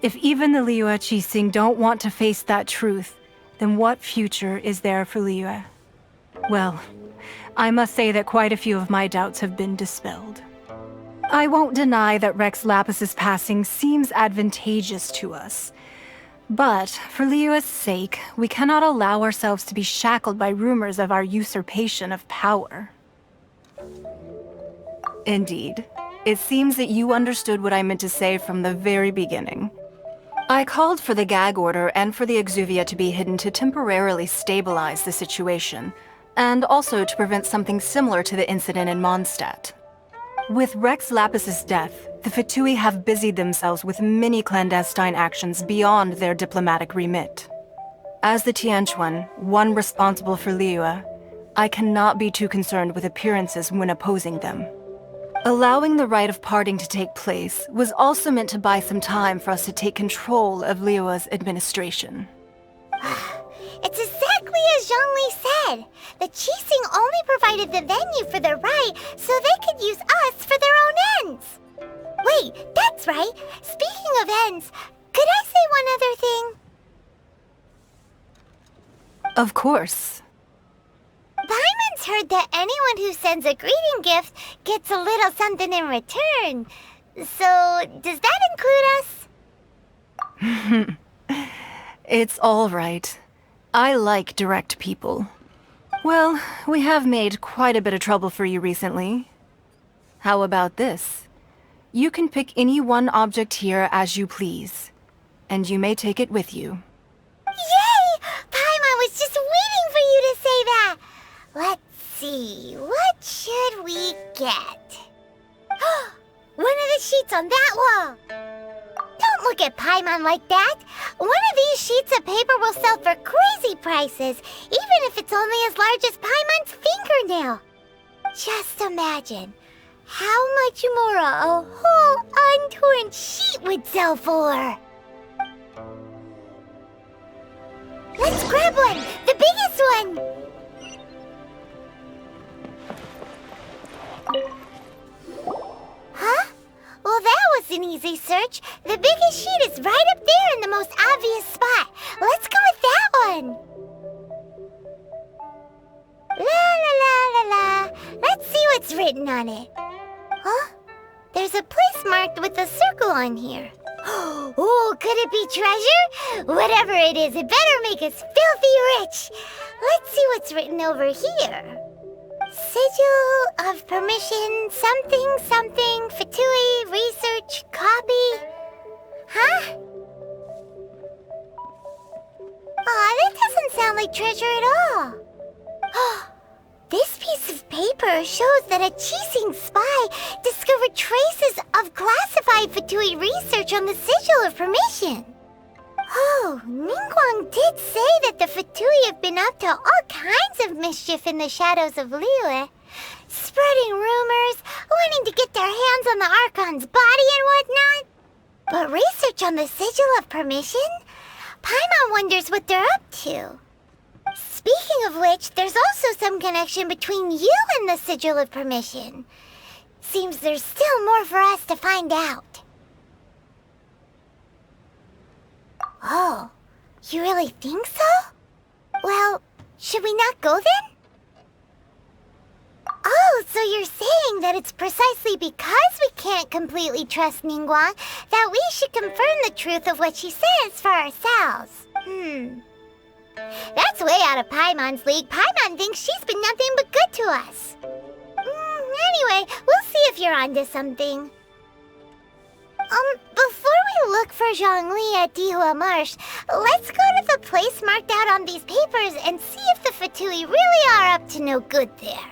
If even the Liyue Qixing don't want to face that truth, then what future is there for Liyue? Well, I must say that quite a few of my doubts have been dispelled. I won't deny that Rex Lapis's passing seems advantageous to us. But for Liyue's sake, we cannot allow ourselves to be shackled by rumors of our usurpation of power. Indeed. It seems that you understood what I meant to say from the very beginning. I called for the gag order and for the exuvia to be hidden to temporarily stabilize the situation, and also to prevent something similar to the incident in Mondstadt. With Rex Lapis's death, the Fatui have busied themselves with many clandestine actions beyond their diplomatic remit. As the Tianheung, one responsible for Liyue, I cannot be too concerned with appearances when opposing them. Allowing the rite of parting to take place was also meant to buy some time for us to take control of Liyue's administration. It's exactly as Zhongli said. The Qixing only provided the venue for the rite so they could use us for their own ends. Wait, that's right. Speaking of ends, could I say one other thing? Of course. Paimon's heard that anyone who sends a greeting gift gets a little something in return. So, does that include us? It's all right. I like direct people. Well, we have made quite a bit of trouble for you recently. How about this? You can pick any one object here as you please, and you may take it with you. Yay! Paimon was just waiting for you to say that! Let's see, what should we get? One of the sheets on that wall! Don't look at Paimon like that! One of these sheets of paper will sell for crazy prices, even if it's only as large as Paimon's fingernail. Just imagine how much more a whole untorn sheet would sell for. Let's grab one! The biggest one! Huh? Well, that wasn't easy search. The biggest sheet is right up there in the most obvious spot. Let's go with that one. La la la la la. Let's see what's written on it. Huh? There's a place marked with a circle on here. Oh, could it be treasure? Whatever it is, it better make us filthy rich. Let's see what's written over here. Sigil of permission, something, something, Fatui, research, copy. Huh? Aw, that doesn't sound like treasure at all. This piece of paper shows that a Qixing spy discovered traces of classified Fatui research on the Sigil of Permission. Oh, Ningguang did say that the Fatui have been up to all kinds of mischief in the shadows of Liyue, spreading rumors, wanting to get their hands on the Archon's body and whatnot. But research on the Sigil of Permission? Paimon wonders what they're up to. Speaking of which, there's also some connection between you and the Sigil of Permission. Seems there's still more for us to find out. Oh, you really think so? Well, should we not go then? Oh, so you're saying that it's precisely because we can't completely trust Ningguang that we should confirm the truth of what she says for ourselves. That's way out of Paimon's league. Paimon thinks she's been nothing but good to us. Anyway, we'll see if you're onto something. Before we look for Zhongli at Dihua Marsh, let's go to the place marked out on these papers and see if the Fatui really are up to no good there.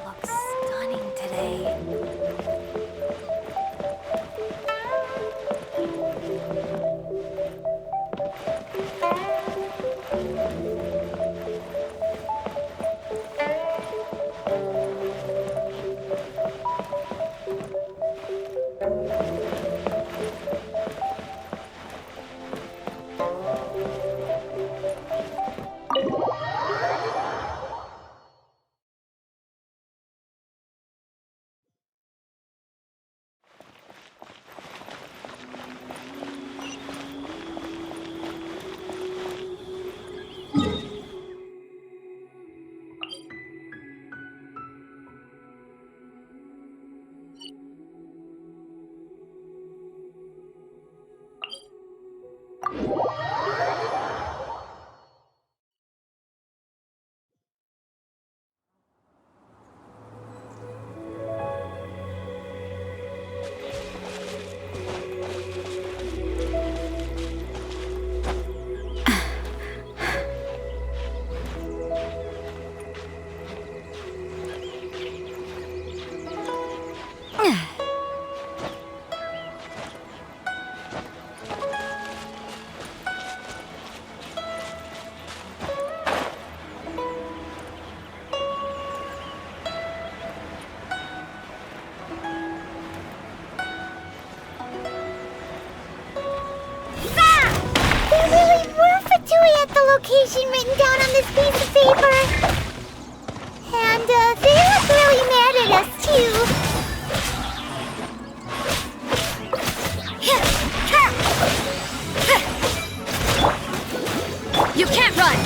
Looks stunning today. Location written down on this piece of paper. And they look really mad at us too. You can't run!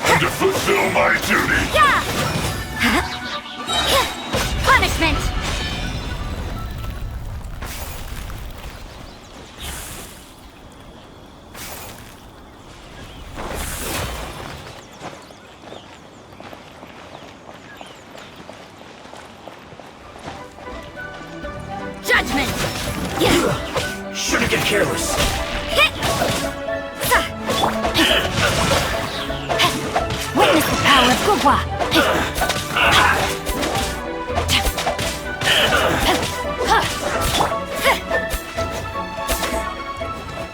And to fulfill my duty! Yeah! Punishment! Judgment! Shouldn't get careless. Witness the power of Gugwa!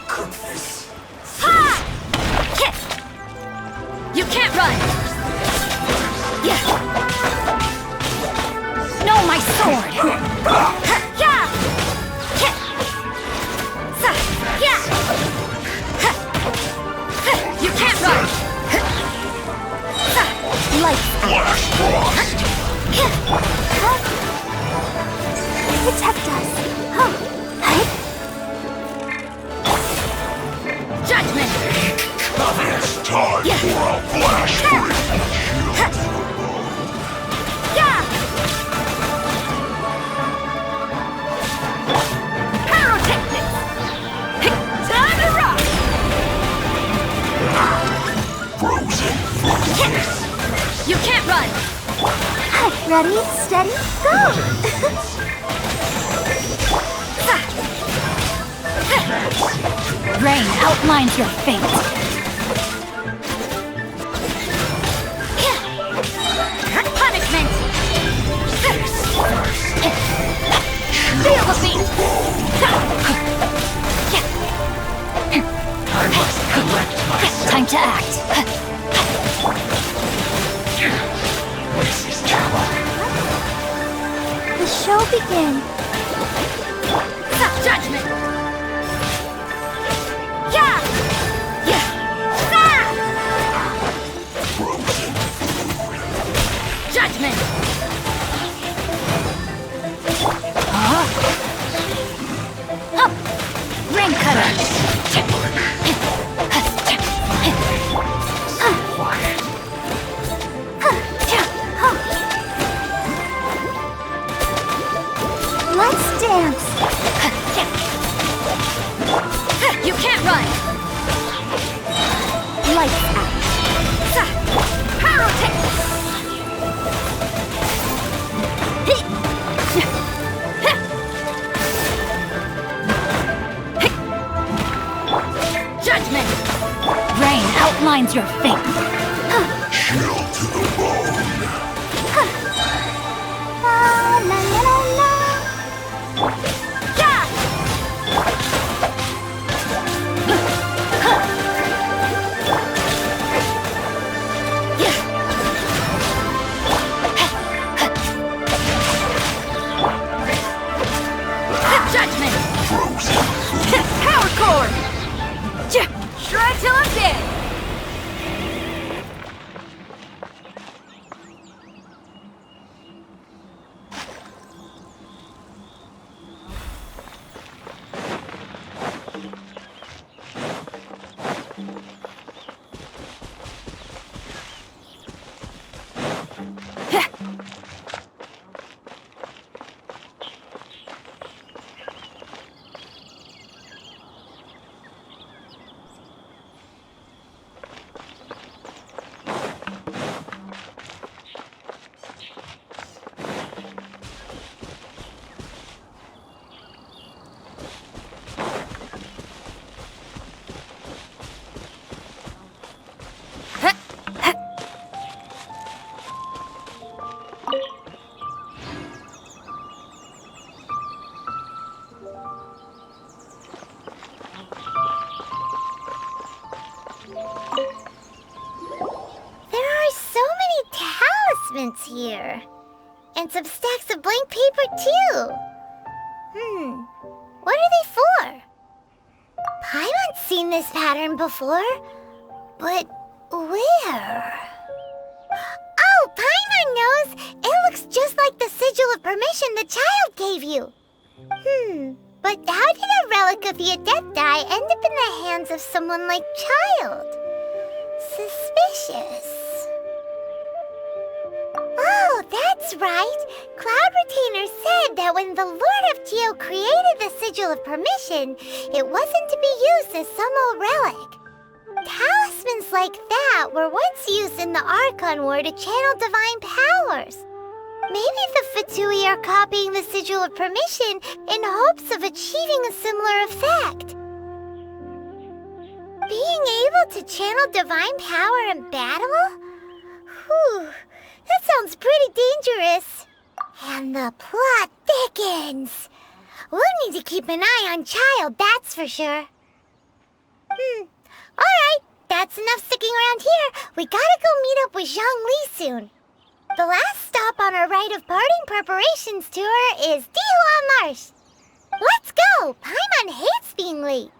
Goodness. You can't run! No, my sword! You can't run! Flash frost! Protect us. Judgment! It's time for a flash freeze! Pyrotechnics! Time to rock! Frozen. You can't run! Ready, steady, go! Rain outlines your fate! Punishment! Feel the beat! I must collect myself. Time to act! This is trouble. The show begins. Judgment! Judgment! Rain cutter! parchments here. And some stacks of blank paper, too. What are they for? Paimon's seen this pattern before. But where? Oh, Paimon knows! It looks just like the sigil of permission the child gave you. But how did a relic of the Adepti end up in the hands of someone like Child? Suspicious. Oh, that's right. Cloud Retainer said that when the Lord of Geo created the Sigil of Permission, it wasn't to be used as some old relic. Talismans like that were once used in the Archon War to channel divine powers. Maybe the Fatui are copying the Sigil of Permission in hopes of achieving a similar effect. Being able to channel divine power in battle? Whew, that sounds pretty dangerous. And the plot thickens. We'll need to keep an eye on Child, that's for sure. Alright, that's enough sticking around here. We gotta go meet up with Zhang Li soon. The last stop on our rite of parting preparations tour is Dihua Marsh. Let's go! Paimon hates being late.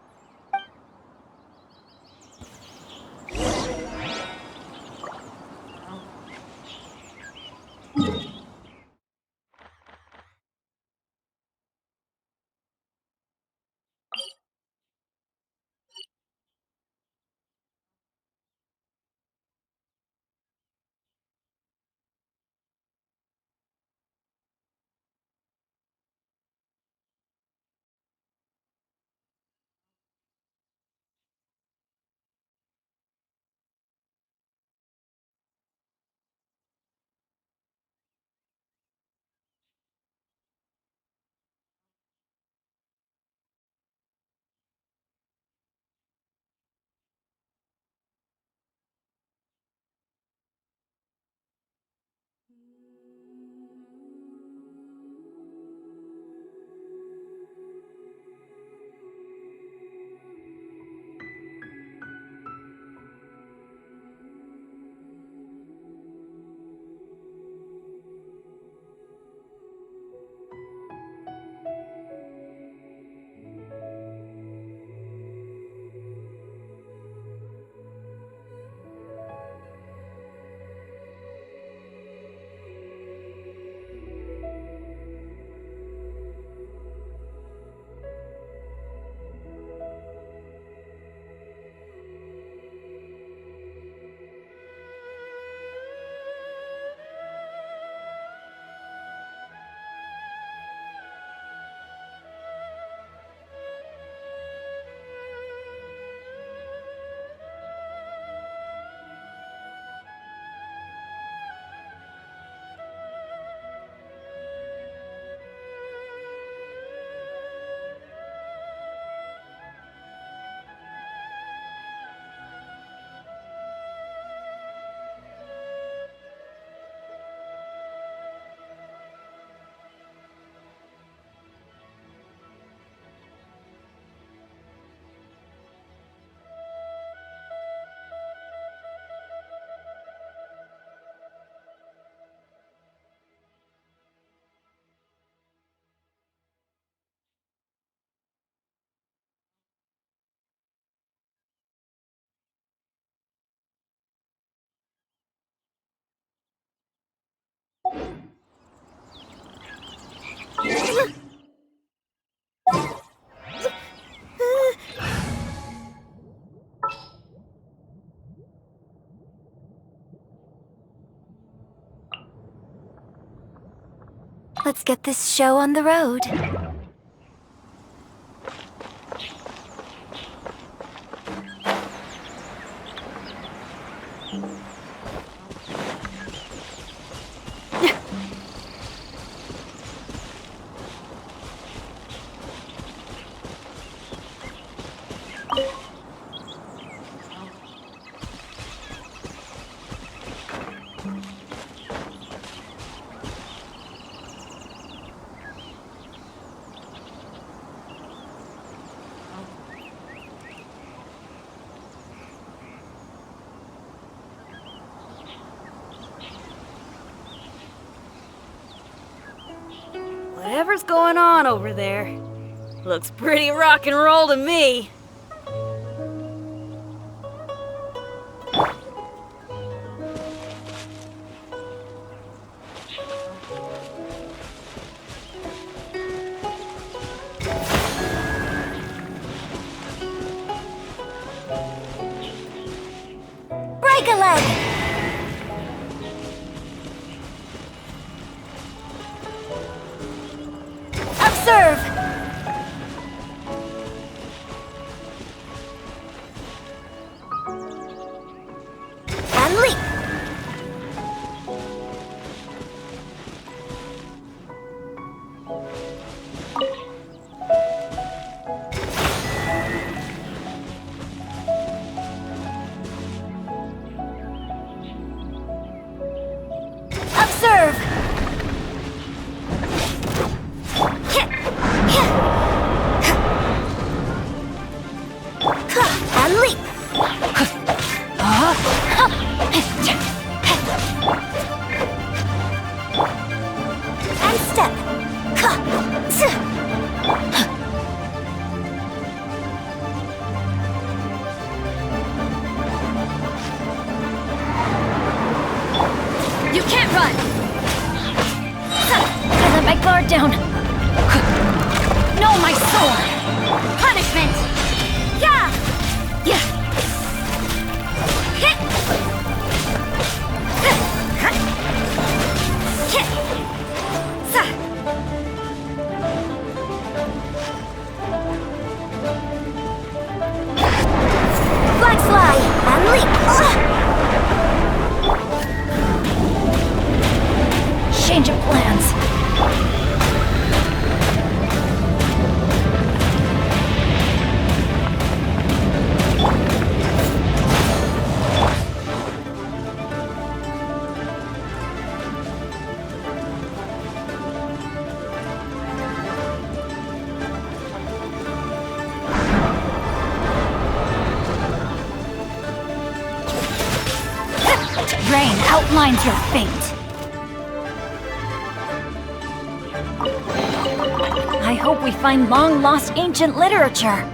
Let's get this show on the road. Whatever's going on over there, looks pretty rock and roll to me. Break a leg! Observe! And leap! Observe! And leap! And step! You can't run! I let my guard down. No, my sword! Punishment! Yeah! Yeah! Hit! Hit! Sa! Flag fly! And leap! Change of plans. Rain outlines your fate. I hope we find long-lost ancient literature.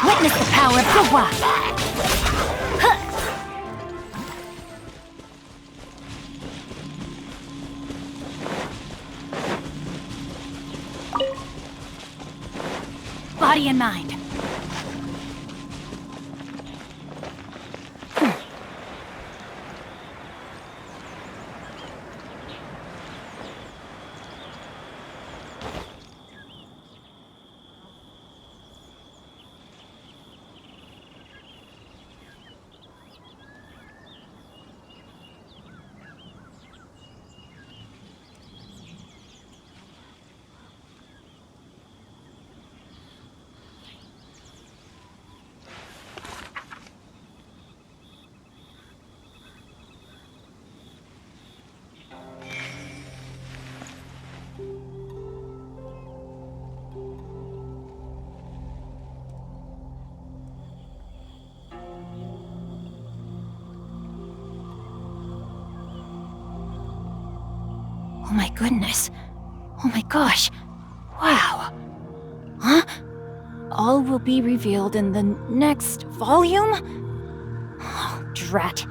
Witness the power of Gua! Body and mind. Oh my goodness. Oh my gosh. Wow. Huh? All will be revealed in the next volume? Oh, drat.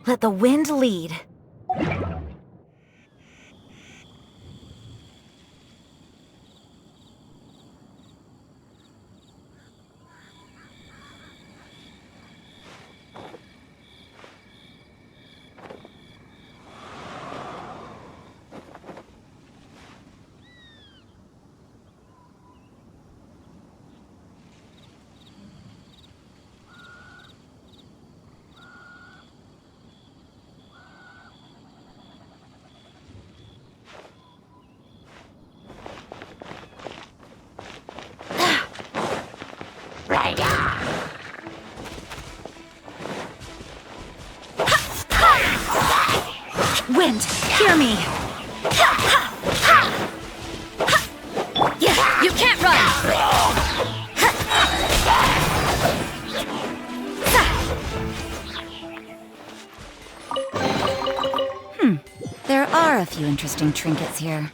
Let the wind lead. Wind, hear me! You can't run! There are a few interesting trinkets here.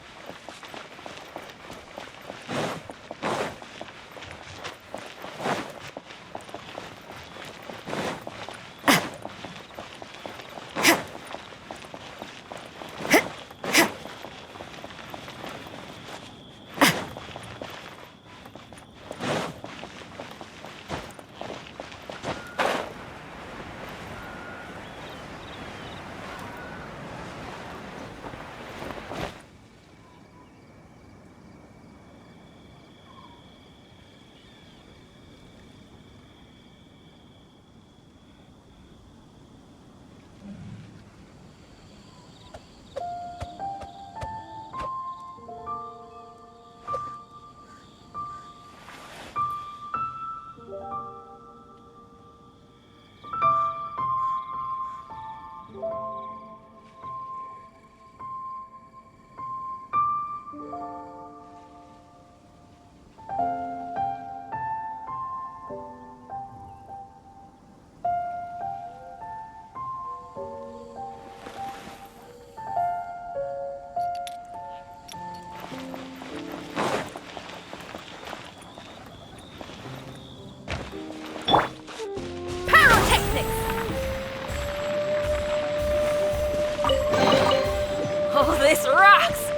Oh, this rocks!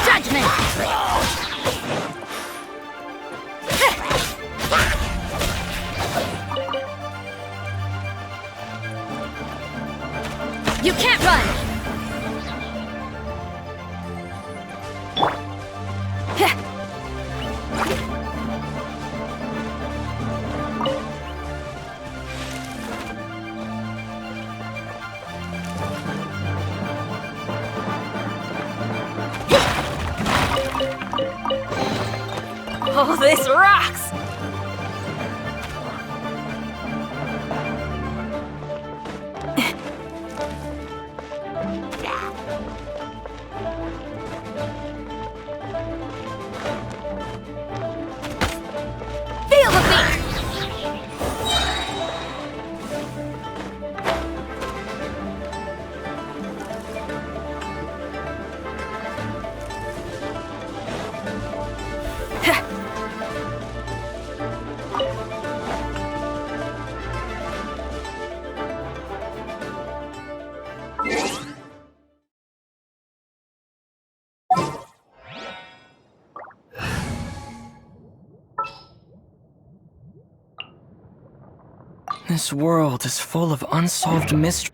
Judgment! You can't run! Oh, this rocks! Feel the beat! This world is full of unsolved mysteries.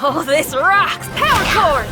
Oh, this rocks! Power cord!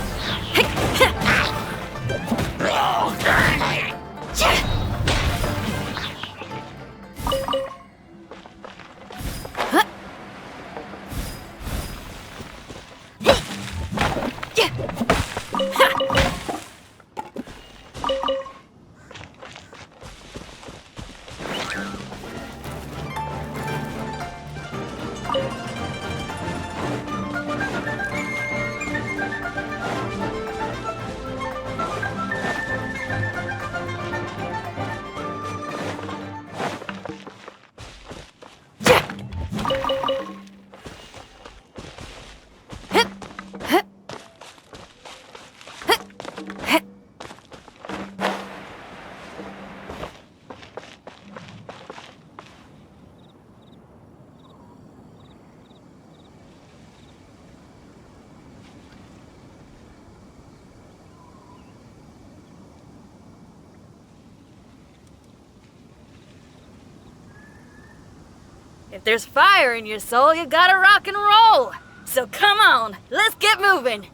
If there's fire in your soul, you gotta rock and roll. So come on, let's get moving.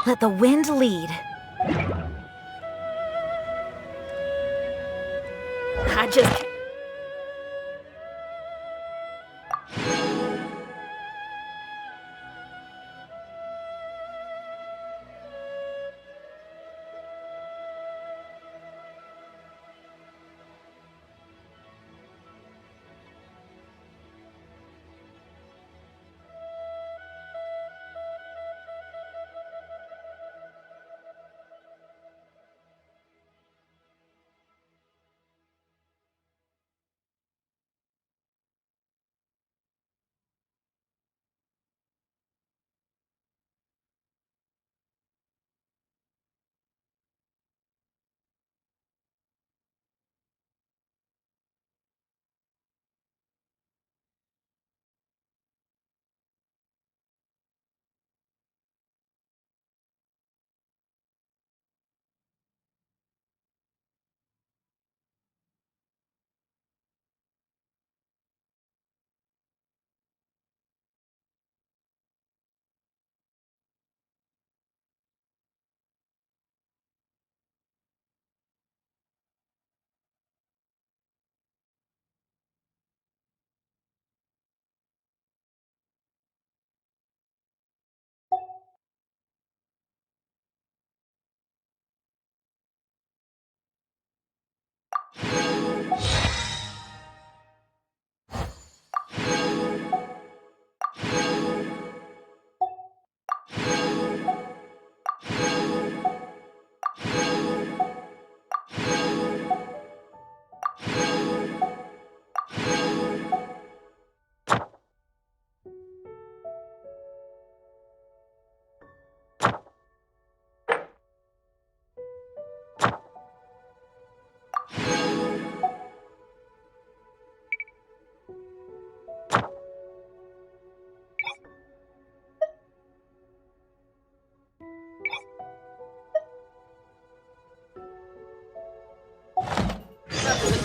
Let the wind lead. I just...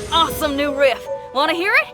Awesome new riff. Wanna hear it?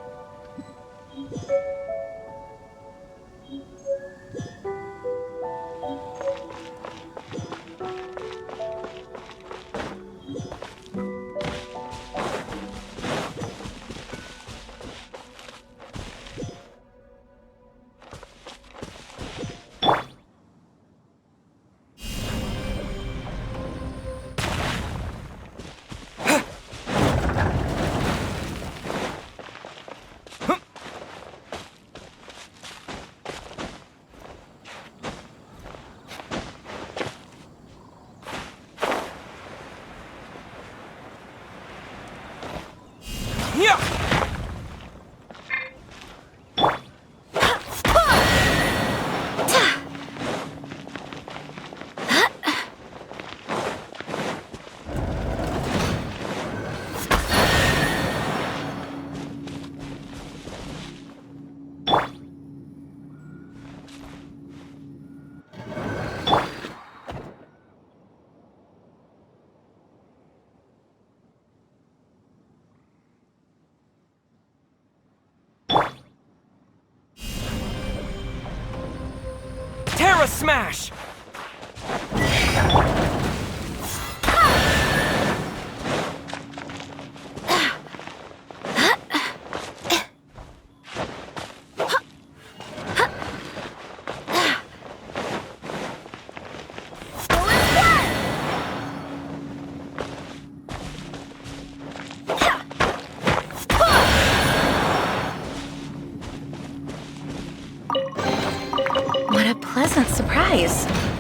Terra Smash! pleasant surprise.